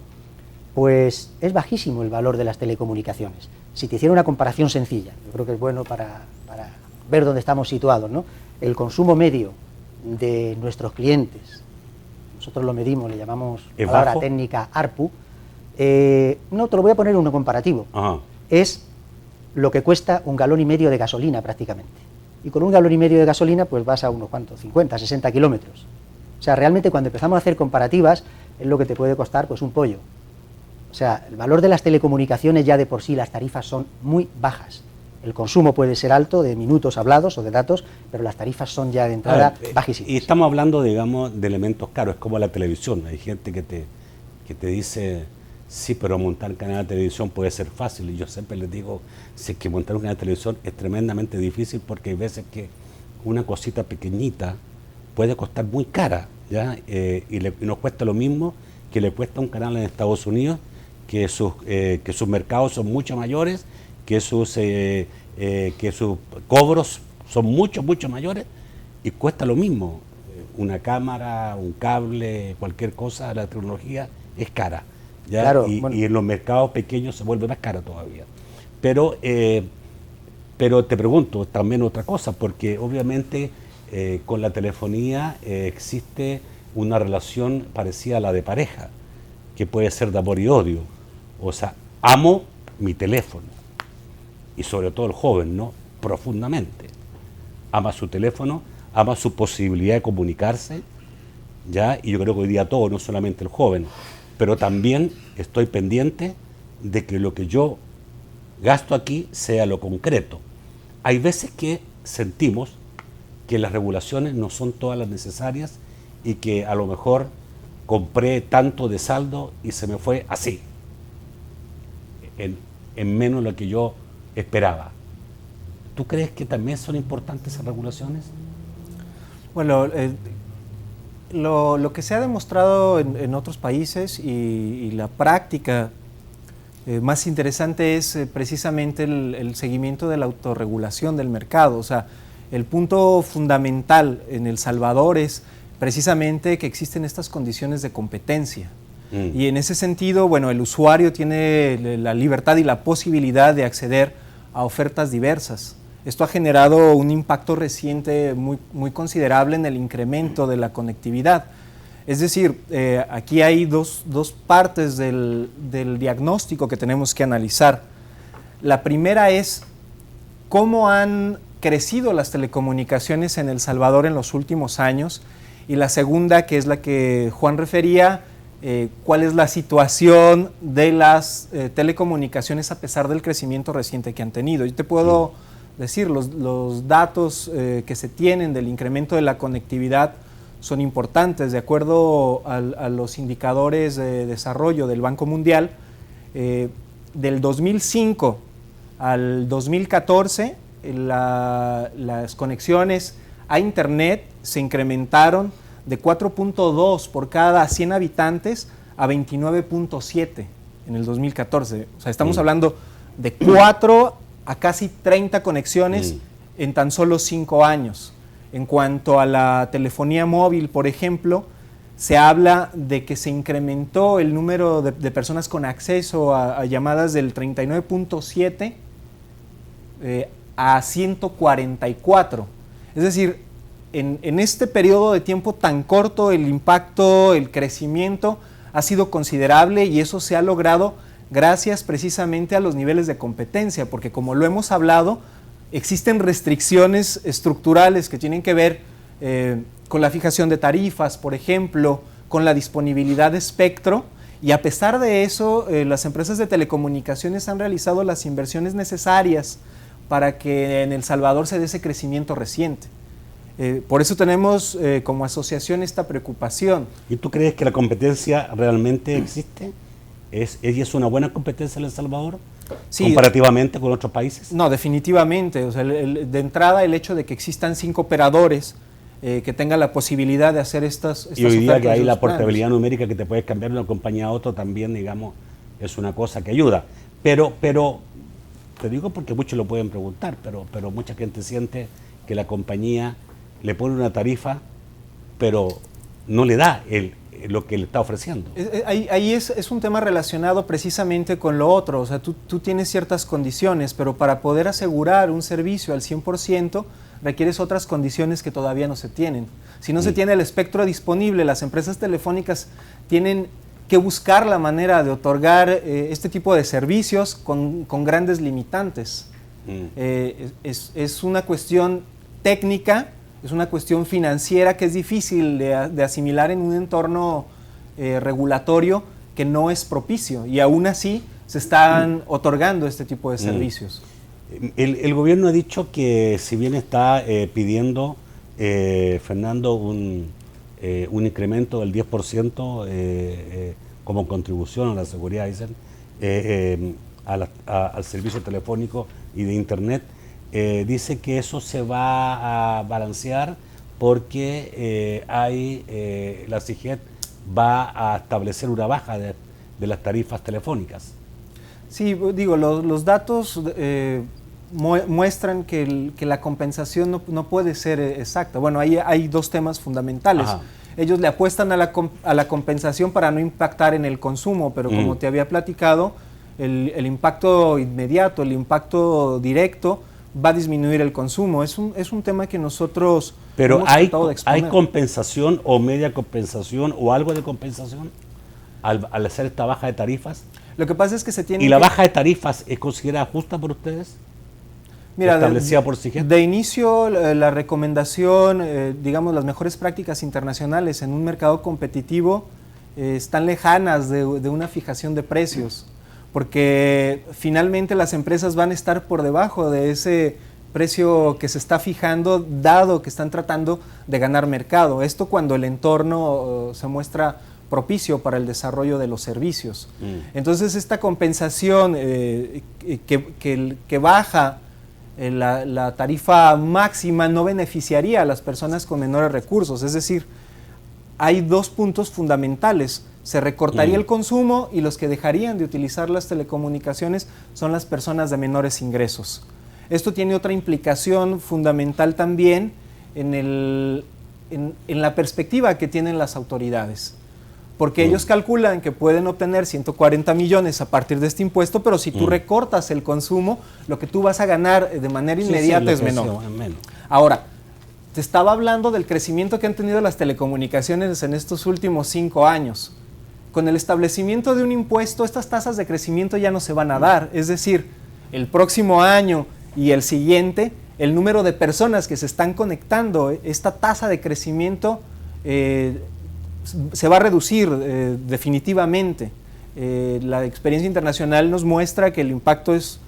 Pues es bajísimo el valor de las telecomunicaciones. Si te hiciera una comparación sencilla, yo creo que es bueno para ver dónde estamos situados, ¿no? El consumo medio de nuestros clientes, nosotros lo medimos, le llamamos palabra técnica ARPU, no, te lo voy a poner en un comparativo. Ajá. Es lo que cuesta 1,5 galones de gasolina prácticamente. Y con 1,5 galones de gasolina pues vas a unos cuantos, 50, 60 kilómetros. O sea, realmente cuando empezamos a hacer comparativas es lo que te puede costar pues un pollo. O sea, el valor de las telecomunicaciones ya de por sí, las tarifas son muy bajas. El consumo puede ser alto de minutos hablados o de datos, pero las tarifas son ya de entrada bajísimas. Y estamos hablando, digamos, de elementos caros, es como la televisión. Hay gente que te dice, sí, pero montar un canal de televisión puede ser fácil. Y yo siempre les digo, si es que montar un canal de televisión es tremendamente difícil, porque hay veces que una cosita pequeñita puede costar muy cara, ¿ya? Y nos cuesta lo mismo que le cuesta un canal en Estados Unidos, que sus mercados son mucho mayores, que sus cobros son mucho mayores, y cuesta lo mismo. Una cámara, un cable, cualquier cosa, la tecnología es cara, ¿ya? Claro, y en los mercados pequeños se vuelve más cara todavía. Pero te pregunto también otra cosa, porque obviamente con la telefonía existe una relación parecida a la de pareja, que puede ser de amor y odio. O sea, amo mi teléfono, y sobre todo el joven, ¿no? Profundamente. Ama su teléfono, ama su posibilidad de comunicarse, ¿ya? Y yo creo que hoy día todo, no solamente el joven, pero también estoy pendiente de que lo que yo gasto aquí sea lo concreto. Hay veces que sentimos que las regulaciones no son todas las necesarias y que a lo mejor compré tanto de saldo y se me fue así, en menos de lo que yo esperaba. ¿Tú crees que también son importantes esas regulaciones? Bueno, lo que se ha demostrado en otros países y la práctica más interesante es precisamente el seguimiento de la autorregulación del mercado. O sea, el punto fundamental en El Salvador es precisamente que existen estas condiciones de competencia. Y en ese sentido, bueno, el usuario tiene la libertad y la posibilidad de acceder a ofertas diversas. Esto ha generado un impacto reciente muy considerable en el incremento de la conectividad. Es decir, aquí hay dos partes del diagnóstico que tenemos que analizar. La primera es cómo han crecido las telecomunicaciones en El Salvador en los últimos años, y la segunda, que es la que Juan refería, cuál es la situación de las telecomunicaciones a pesar del crecimiento reciente que han tenido. Yo te puedo decir, los datos que se tienen del incremento de la conectividad son importantes. De acuerdo a los indicadores de desarrollo del Banco Mundial, del 2005 al 2014, las conexiones a Internet se incrementaron de 4.2 por cada 100 habitantes a 29.7 en el 2014. O sea, estamos hablando de 4 a casi 30 conexiones en tan solo 5 años. En cuanto a la telefonía móvil, por ejemplo, se habla de que se incrementó el número de personas con acceso a llamadas del 39.7 a 144. Es decir, en este periodo de tiempo tan corto, el impacto, el crecimiento ha sido considerable, y eso se ha logrado gracias precisamente a los niveles de competencia, porque como lo hemos hablado, existen restricciones estructurales que tienen que ver con la fijación de tarifas, por ejemplo, con la disponibilidad de espectro, y a pesar de eso, las empresas de telecomunicaciones han realizado las inversiones necesarias para que en El Salvador se dé ese crecimiento reciente. Por eso tenemos como asociación esta preocupación. ¿Y tú crees que la competencia realmente existe? ¿Es una buena competencia en El Salvador? Sí, comparativamente con otros países. No, definitivamente. O sea, de entrada, el hecho de que existan 5 operadores que tengan la posibilidad de hacer estas y hoy día que hay la portabilidad numérica, que te puedes cambiar de una compañía a otra, también, digamos, es una cosa que ayuda. Pero te digo porque muchos lo pueden preguntar, pero mucha gente siente que la compañía le pone una tarifa, pero no le da lo que le está ofreciendo. Ahí es un tema relacionado precisamente con lo otro. O sea, tú tienes ciertas condiciones, pero para poder asegurar un servicio al 100% requieres otras condiciones que todavía no se tienen. Si no se tiene el espectro disponible, las empresas telefónicas tienen que buscar la manera de otorgar este tipo de servicios con grandes limitantes. Es una cuestión técnica, es una cuestión financiera que es difícil de asimilar en un entorno regulatorio que no es propicio, y aún así se están otorgando este tipo de servicios. El gobierno ha dicho que, si bien está pidiendo, Fernando, un incremento del 10% como contribución a la seguridad, dicen, al servicio telefónico y de Internet, dice que eso se va a balancear porque la CIGET va a establecer una baja de las tarifas telefónicas. Sí, digo, los datos muestran que la compensación no puede ser exacta. Bueno, ahí hay 2 temas fundamentales. Ajá. Ellos le apuestan a la compensación para no impactar en el consumo, pero como te había platicado, el impacto inmediato, el impacto directo va a disminuir el consumo. Es un tema que nosotros pero ¿hay compensación o media compensación o algo de compensación al hacer esta baja de tarifas? Lo que pasa es que se tiene... ¿Y la baja de tarifas es considerada justa por ustedes? Mira, establecida por CIGET. De inicio, la recomendación, digamos, las mejores prácticas internacionales en un mercado competitivo están lejanas de una fijación de precios, porque finalmente las empresas van a estar por debajo de ese precio que se está fijando, dado que están tratando de ganar mercado. Esto cuando el entorno se muestra propicio para el desarrollo de los servicios. Entonces, esta compensación que baja la tarifa máxima no beneficiaría a las personas con menores recursos. Es decir, hay 2 puntos fundamentales. Se recortaría el consumo, y los que dejarían de utilizar las telecomunicaciones son las personas de menores ingresos. Esto tiene otra implicación fundamental también en la perspectiva que tienen las autoridades. Porque ellos calculan que pueden obtener 140 millones a partir de este impuesto, pero si tú recortas el consumo, lo que tú vas a ganar de manera inmediata es menor. Ahora, te estaba hablando del crecimiento que han tenido las telecomunicaciones en estos últimos 5 años. Con el establecimiento de un impuesto, estas tasas de crecimiento ya no se van a dar. Es decir, el próximo año y el siguiente, el número de personas que se están conectando, esta tasa de crecimiento se va a reducir definitivamente. La experiencia internacional nos muestra que el impacto es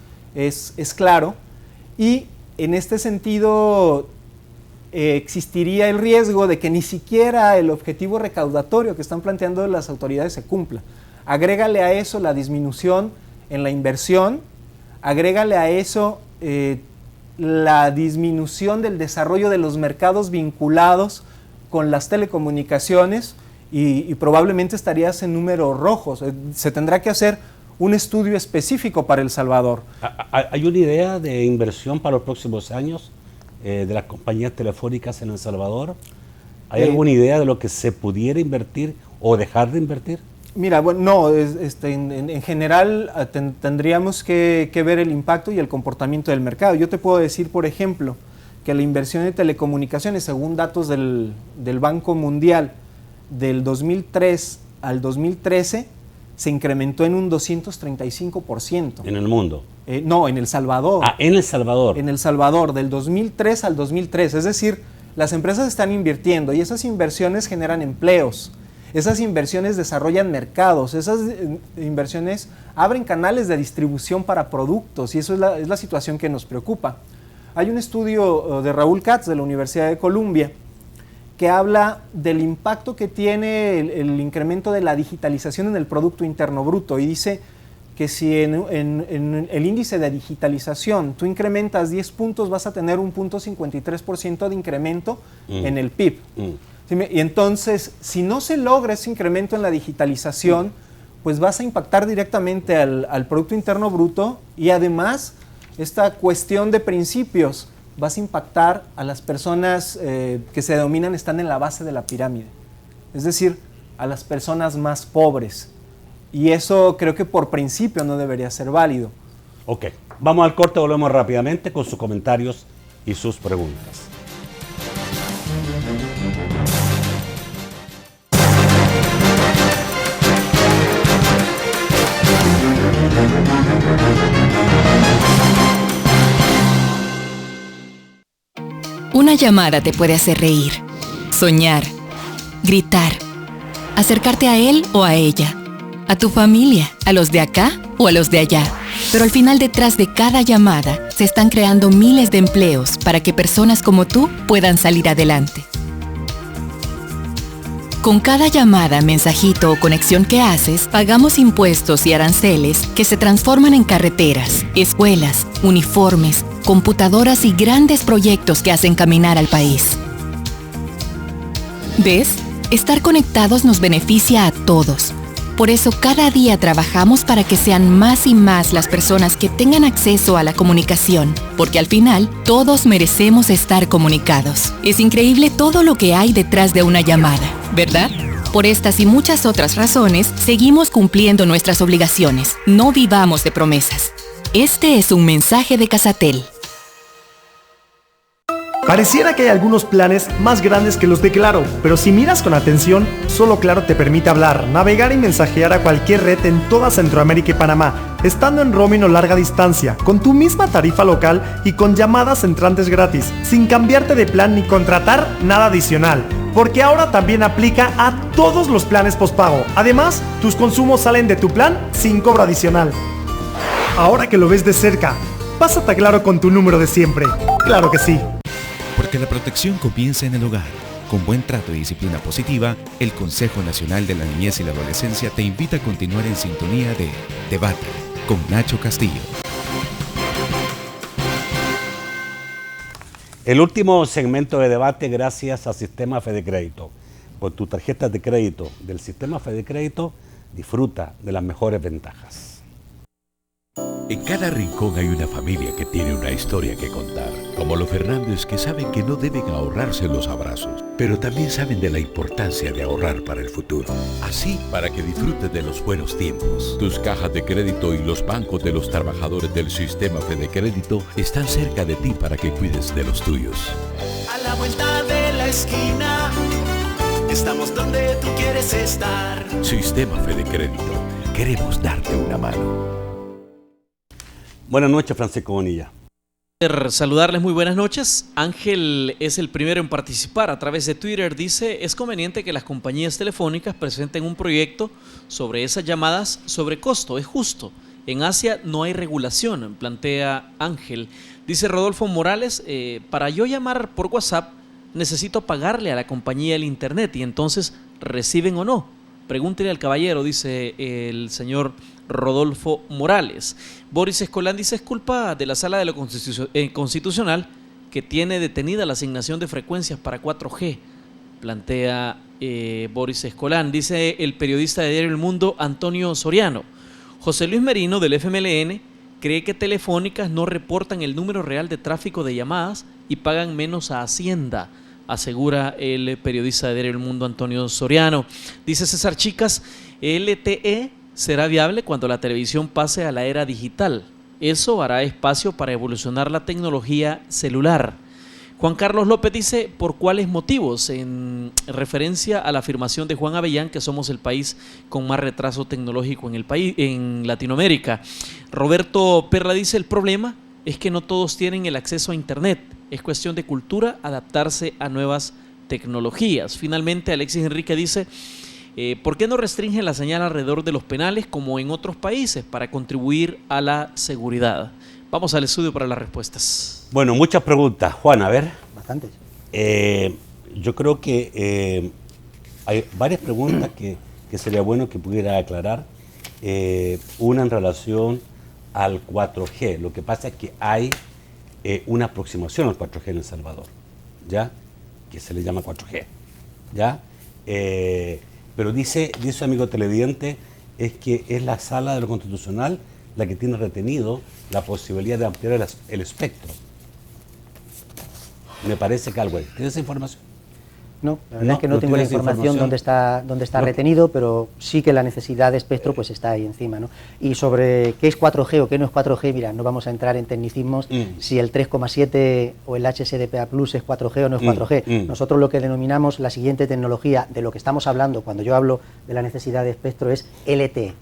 claro, y en este sentido existiría el riesgo de que ni siquiera el objetivo recaudatorio que están planteando las autoridades se cumpla. Agrégale a eso la disminución en la inversión, agrégale a eso la disminución del desarrollo de los mercados vinculados con las telecomunicaciones, y probablemente estarías en números rojos. Se tendrá que hacer un estudio específico para El Salvador. ¿Hay una idea de inversión para los próximos años de las compañías telefónicas en El Salvador? ¿Hay alguna idea de lo que se pudiera invertir o dejar de invertir? Mira, bueno, no, en general tendríamos que ver el impacto y el comportamiento del mercado. Yo te puedo decir, por ejemplo, que la inversión en telecomunicaciones, según datos del Banco Mundial, del 2003 al 2013, se incrementó en un 235%. ¿En el mundo? No, en El Salvador. Ah, en El Salvador. En El Salvador, del 2003 al 2003. Es decir, las empresas están invirtiendo y esas inversiones generan empleos. Esas inversiones desarrollan mercados, esas inversiones abren canales de distribución para productos y eso es la situación que nos preocupa. Hay un estudio de Raúl Katz de la Universidad de Columbia que habla del impacto que tiene el incremento de la digitalización en el Producto Interno Bruto y dice que si en el índice de digitalización tú incrementas 10 puntos vas a tener un 0.53% de incremento en el PIB. Y entonces, si no se logra ese incremento en la digitalización, pues vas a impactar directamente al Producto Interno Bruto y además esta cuestión de principios, vas a impactar a las personas que se denominan están en la base de la pirámide, es decir, a las personas más pobres. Y eso creo que por principio no debería ser válido. Ok, vamos al corte, volvemos rápidamente con sus comentarios y sus preguntas. Una llamada te puede hacer reír, soñar, gritar, acercarte a él o a ella, a tu familia, a los de acá o a los de allá. Pero al final, detrás de cada llamada, se están creando miles de empleos para que personas como tú puedan salir adelante. Con cada llamada, mensajito o conexión que haces, pagamos impuestos y aranceles que se transforman en carreteras, escuelas, uniformes, computadoras y grandes proyectos que hacen caminar al país. ¿Ves? Estar conectados nos beneficia a todos. Por eso cada día trabajamos para que sean más y más las personas que tengan acceso a la comunicación, porque al final todos merecemos estar comunicados. Es increíble todo lo que hay detrás de una llamada, ¿verdad? Por estas y muchas otras razones, seguimos cumpliendo nuestras obligaciones. No vivamos de promesas. Este es un mensaje de Casatel. Pareciera que hay algunos planes más grandes que los de Claro, pero si miras con atención, solo Claro te permite hablar, navegar y mensajear a cualquier red en toda Centroamérica y Panamá, estando en roaming o larga distancia, con tu misma tarifa local y con llamadas entrantes gratis, sin cambiarte de plan ni contratar nada adicional, porque ahora también aplica a todos los planes postpago. Además, tus consumos salen de tu plan sin cobro adicional. Ahora que lo ves de cerca, pásate a Claro con tu número de siempre. Claro que sí. Porque la protección comienza en el hogar. Con buen trato y disciplina positiva, el Consejo Nacional de la Niñez y la Adolescencia te invita a continuar en sintonía de Debate con Nacho Castillo. El último segmento de debate gracias al Sistema Fede Crédito. Con tus tarjetas de crédito del Sistema Fede Crédito, disfruta de las mejores ventajas. En cada rincón hay una familia que tiene una historia que contar, como los Fernández, que saben que no deben ahorrarse los abrazos, pero también saben de la importancia de ahorrar para el futuro. Así, para que disfrutes de los buenos tiempos. Tus cajas de crédito y los bancos de los trabajadores del Sistema Fede Crédito están cerca de ti para que cuides de los tuyos. A la vuelta de la esquina, estamos donde tú quieres estar. Sistema Fede Crédito, queremos darte una mano. Buenas noches, Francisco Bonilla. Saludarles, muy buenas noches. Ángel es el primero en participar a través de Twitter. Dice, es conveniente que las compañías telefónicas presenten un proyecto sobre esas llamadas sobre costo. Es justo. En Asia no hay regulación, plantea Ángel. Dice Rodolfo Morales, para yo llamar por WhatsApp necesito pagarle a la compañía el internet y entonces reciben o no. Pregúntele al caballero, dice el señor Rodolfo Morales. Boris Escolán dice, es culpa de la Sala de lo Constitucional que tiene detenida la asignación de frecuencias para 4G, plantea Boris Escolán. Dice el periodista de Diario El Mundo, Antonio Soriano. José Luis Merino, del FMLN, cree que Telefónicas no reportan el número real de tráfico de llamadas y pagan menos a Hacienda, asegura el periodista de Diario El Mundo Antonio Soriano. Dice César Chicas, LTE será viable cuando la televisión pase a la era digital. Eso hará espacio para evolucionar la tecnología celular. Juan Carlos López dice, ¿por cuáles motivos? En referencia a la afirmación de Juan Avellán que somos el país con más retraso tecnológico en Latinoamérica. Roberto Perla dice, el problema es que no todos tienen el acceso a Internet. Es cuestión de cultura adaptarse a nuevas tecnologías. Finalmente, Alexis Enrique dice, ¿por qué no restringen la señal alrededor de los penales como en otros países para contribuir a la seguridad? Vamos al estudio para las respuestas. Bueno, muchas preguntas. Juan, a ver. Bastantes. Yo creo que hay varias preguntas que sería bueno que pudiera aclarar. Una en relación al 4G. Lo que pasa es que hay una aproximación al 4G en El Salvador, ¿ya? Que se le llama 4G, ¿ya? Pero dice amigo televidente, es que es la Sala de lo Constitucional la que tiene retenido la posibilidad de ampliar el espectro. Me parece que algo hay. ¿Tienes esa información? No, la verdad es que no tengo la información dónde está retenido, pero sí que la necesidad de espectro pues está ahí encima, ¿no? Y sobre qué es 4G o qué no es 4G, mira, no vamos a entrar en tecnicismos si el 3,7 o el HSDPA Plus es 4G o no es 4G. Nosotros lo que denominamos la siguiente tecnología de lo que estamos hablando cuando yo hablo de la necesidad de espectro es LTE.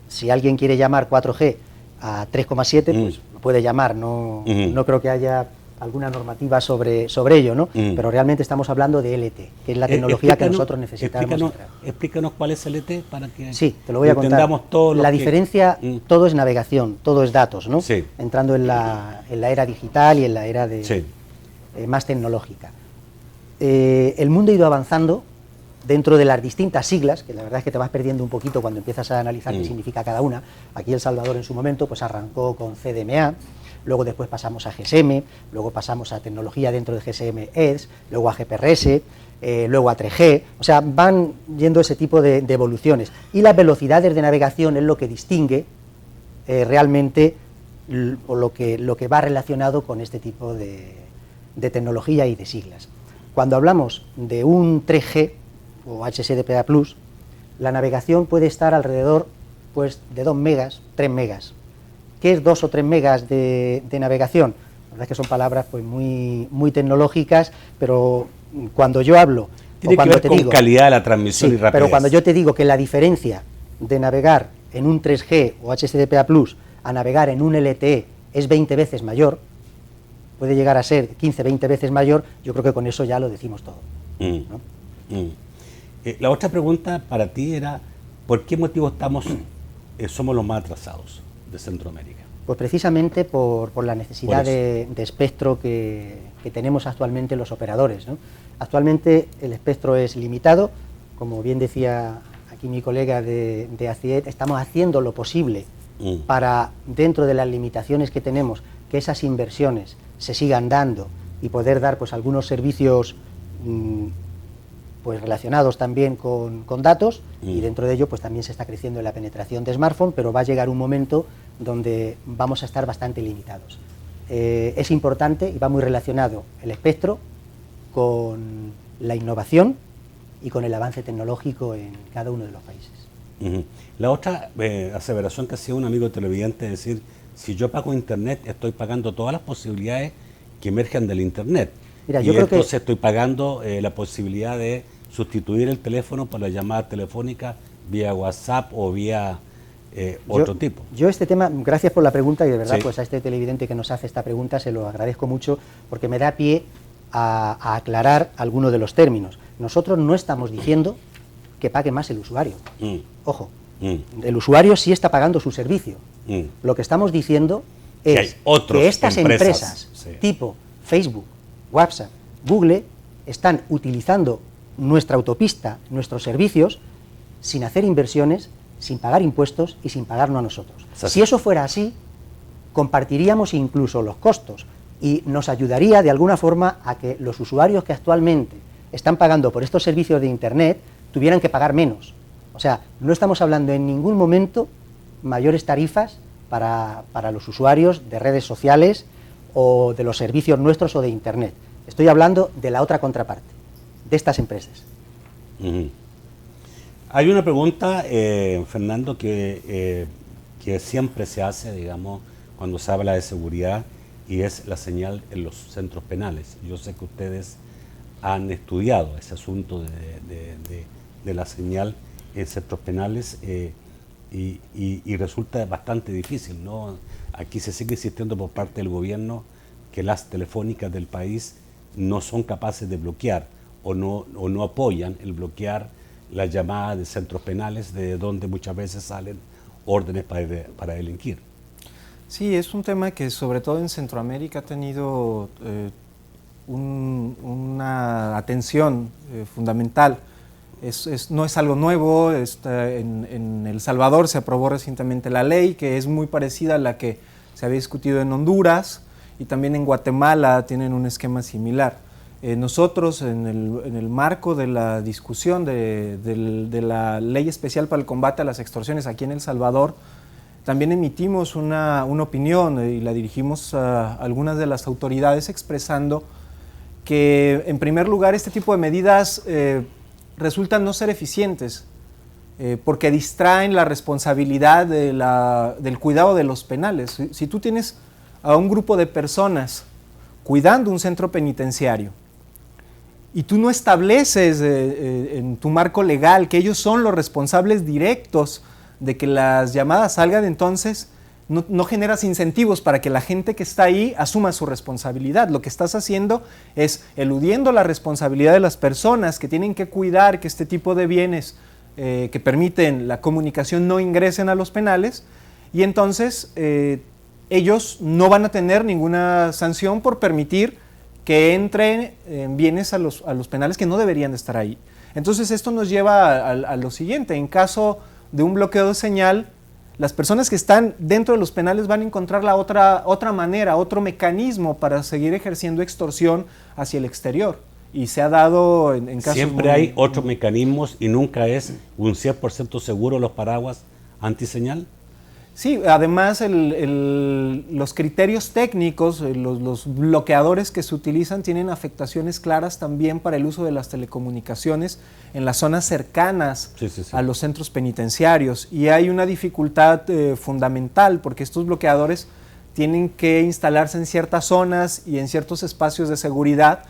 Si alguien quiere llamar 4G a 3,7, pues lo puede llamar, no creo que haya alguna normativa sobre ello, ¿no? Pero realmente estamos hablando de LTE, que es la tecnología que nosotros necesitamos. Explícanos cuál es LTE para que sí, te lo voy a contar. La diferencia, todo es navegación, todo es datos, ¿no? Sí. Entrando en la era digital y en la era más tecnológica. El mundo ha ido avanzando dentro de las distintas siglas, que la verdad es que te vas perdiendo un poquito cuando empiezas a analizar qué significa cada una. Aquí El Salvador en su momento pues arrancó con CDMA, luego después pasamos a GSM, luego pasamos a tecnología dentro de GSM EDS, luego a GPRS, luego a 3G, o sea, van yendo ese tipo de evoluciones. Y las velocidades de navegación es lo que distingue realmente o lo que va relacionado con este tipo de tecnología y de siglas. Cuando hablamos de un 3G o HSDPA Plus, la navegación puede estar alrededor pues, de 2 megas, 3 megas. ¿Qué es 2 o 3 megas de navegación? La verdad es que son palabras pues, muy tecnológicas, pero cuando yo hablo... Tiene que ver con calidad de la transmisión y rapidez. Pero cuando yo te digo que la diferencia de navegar en un 3G o HSDPA Plus a navegar en un LTE es 20 veces mayor, puede llegar a ser 15, 20 veces mayor, yo creo que con eso ya lo decimos todo, ¿no? La otra pregunta para ti era, ¿por qué motivo somos los más atrasados de Centroamérica? Pues precisamente por la necesidad de espectro que tenemos actualmente los operadores, ¿no? Actualmente el espectro es limitado, como bien decía aquí mi colega de ACIET, estamos haciendo lo posible para, dentro de las limitaciones que tenemos, que esas inversiones se sigan dando y poder dar pues algunos servicios pues relacionados también con datos, y dentro de ello pues también se está creciendo la penetración de smartphone, pero va a llegar un momento donde vamos a estar bastante limitados. Es importante y va muy relacionado el espectro con la innovación y con el avance tecnológico en cada uno de los países. La otra aseveración que hacía un amigo televidente es decir, si yo pago internet, estoy pagando todas las posibilidades que emergen del internet. Mira, y yo creo entonces estoy pagando la posibilidad de sustituir el teléfono por la llamada telefónica vía WhatsApp o vía otro tipo. Yo este tema, gracias por la pregunta, y de verdad pues a este televidente que nos hace esta pregunta se lo agradezco mucho, porque me da pie a aclarar algunos de los términos. Nosotros no estamos diciendo que pague más el usuario. Ojo, el usuario sí está pagando su servicio. Lo que estamos diciendo es que estas empresas tipo Facebook, WhatsApp, Google, están utilizando nuestra autopista, nuestros servicios, sin hacer inversiones, sin pagar impuestos y sin pagarnos a nosotros. Si eso fuera así, compartiríamos incluso los costos y nos ayudaría de alguna forma a que los usuarios que actualmente están pagando por estos servicios de Internet tuvieran que pagar menos. O sea, no estamos hablando en ningún momento mayores tarifas para los usuarios de redes sociales o de los servicios nuestros o de Internet. Estoy hablando de la otra contraparte, de estas empresas. Hay una pregunta, Fernando, que siempre se hace, digamos, cuando se habla de seguridad, y es la señal en los centros penales. Yo sé que ustedes han estudiado ese asunto de la señal en centros penales y resulta bastante difícil, ¿no? Aquí se sigue insistiendo por parte del gobierno que las telefónicas del país no son capaces de bloquear o no apoyan el bloquear las llamadas de centros penales, de donde muchas veces salen órdenes para delinquir. Sí, es un tema que sobre todo en Centroamérica ha tenido una atención fundamental. No es algo nuevo. En El Salvador se aprobó recientemente la ley que es muy parecida a la que se había discutido en Honduras, y también en Guatemala tienen un esquema similar. Nosotros, en el marco de la discusión de la Ley Especial para el Combate a las Extorsiones aquí en El Salvador, también emitimos una opinión y la dirigimos a algunas de las autoridades expresando que, en primer lugar, este tipo de medidas resultan no ser eficientes porque distraen la responsabilidad del cuidado de los penales. Si tú tienes a un grupo de personas cuidando un centro penitenciario y tú no estableces en tu marco legal que ellos son los responsables directos de que las llamadas salgan, entonces no generas incentivos para que la gente que está ahí asuma su responsabilidad. Lo que estás haciendo es eludiendo la responsabilidad de las personas que tienen que cuidar que este tipo de bienes que permiten la comunicación no ingresen a los penales, y entonces ellos no van a tener ninguna sanción por permitir que entren bienes a los penales que no deberían de estar ahí. Entonces esto nos lleva a lo siguiente: en caso de un bloqueo de señal, las personas que están dentro de los penales van a encontrar la otra manera, otro mecanismo para seguir ejerciendo extorsión hacia el exterior. Y se ha dado en casos... Siempre hay otros mecanismos y nunca es un 100% seguro los paraguas antiseñal. Sí, además los criterios técnicos, los bloqueadores que se utilizan tienen afectaciones claras también para el uso de las telecomunicaciones en las zonas cercanas a los centros penitenciarios, y hay una dificultad fundamental porque estos bloqueadores tienen que instalarse en ciertas zonas y en ciertos espacios de seguridad,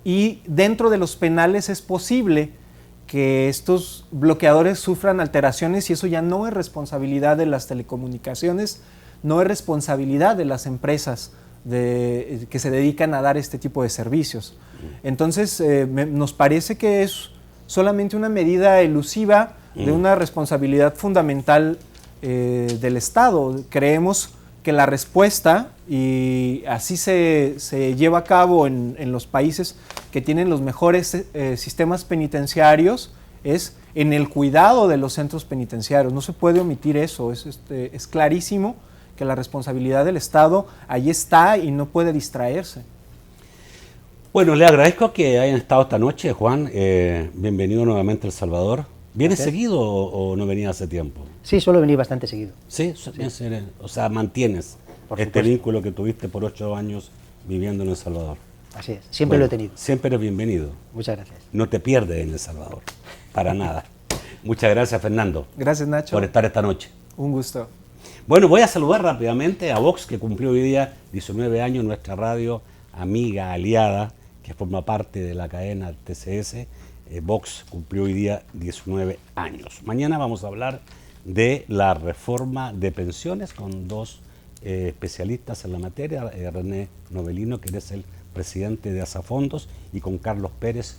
y dentro de los penales es posible que estos bloqueadores sufran alteraciones, y eso ya no es responsabilidad de las telecomunicaciones, no es responsabilidad de las empresas que se dedican a dar este tipo de servicios. Entonces, nos parece que es solamente una medida elusiva de una responsabilidad fundamental del Estado. Creemos que la respuesta, y así se lleva a cabo en los países que tienen los mejores sistemas penitenciarios, es en el cuidado de los centros penitenciarios. No se puede omitir eso, es clarísimo que la responsabilidad del Estado ahí está y no puede distraerse. Bueno, le agradezco que hayan estado esta noche, Juan. Bienvenido nuevamente a El Salvador. ¿Vienes seguido o no venías hace tiempo? Sí, suelo venir bastante seguido. Sí. O sea, mantienes este vínculo que tuviste por 8 años viviendo en El Salvador. Así es, siempre lo he tenido. Siempre eres bienvenido. Muchas gracias. No te pierdes en El Salvador, para nada. Muchas gracias, Fernando. Gracias, Nacho. Por estar esta noche. Un gusto. Bueno, voy a saludar rápidamente a Vox, que cumplió hoy día 19 años, nuestra radio amiga, aliada, que forma parte de la cadena TCS. Vox cumplió hoy día 19 años. Mañana vamos a hablar de la reforma de pensiones con dos especialistas en la materia, René Novelino, que es el presidente de Asafondos, y con Carlos Pérez,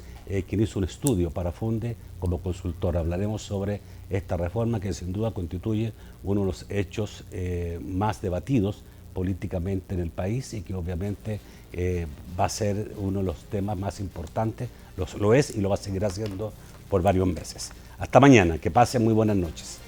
quien hizo un estudio para Funde como consultor. Hablaremos sobre esta reforma que sin duda constituye uno de los hechos más debatidos políticamente en el país y que obviamente va a ser uno de los temas más importantes, lo es y lo va a seguir haciendo por varios meses. Hasta mañana, que pasen muy buenas noches.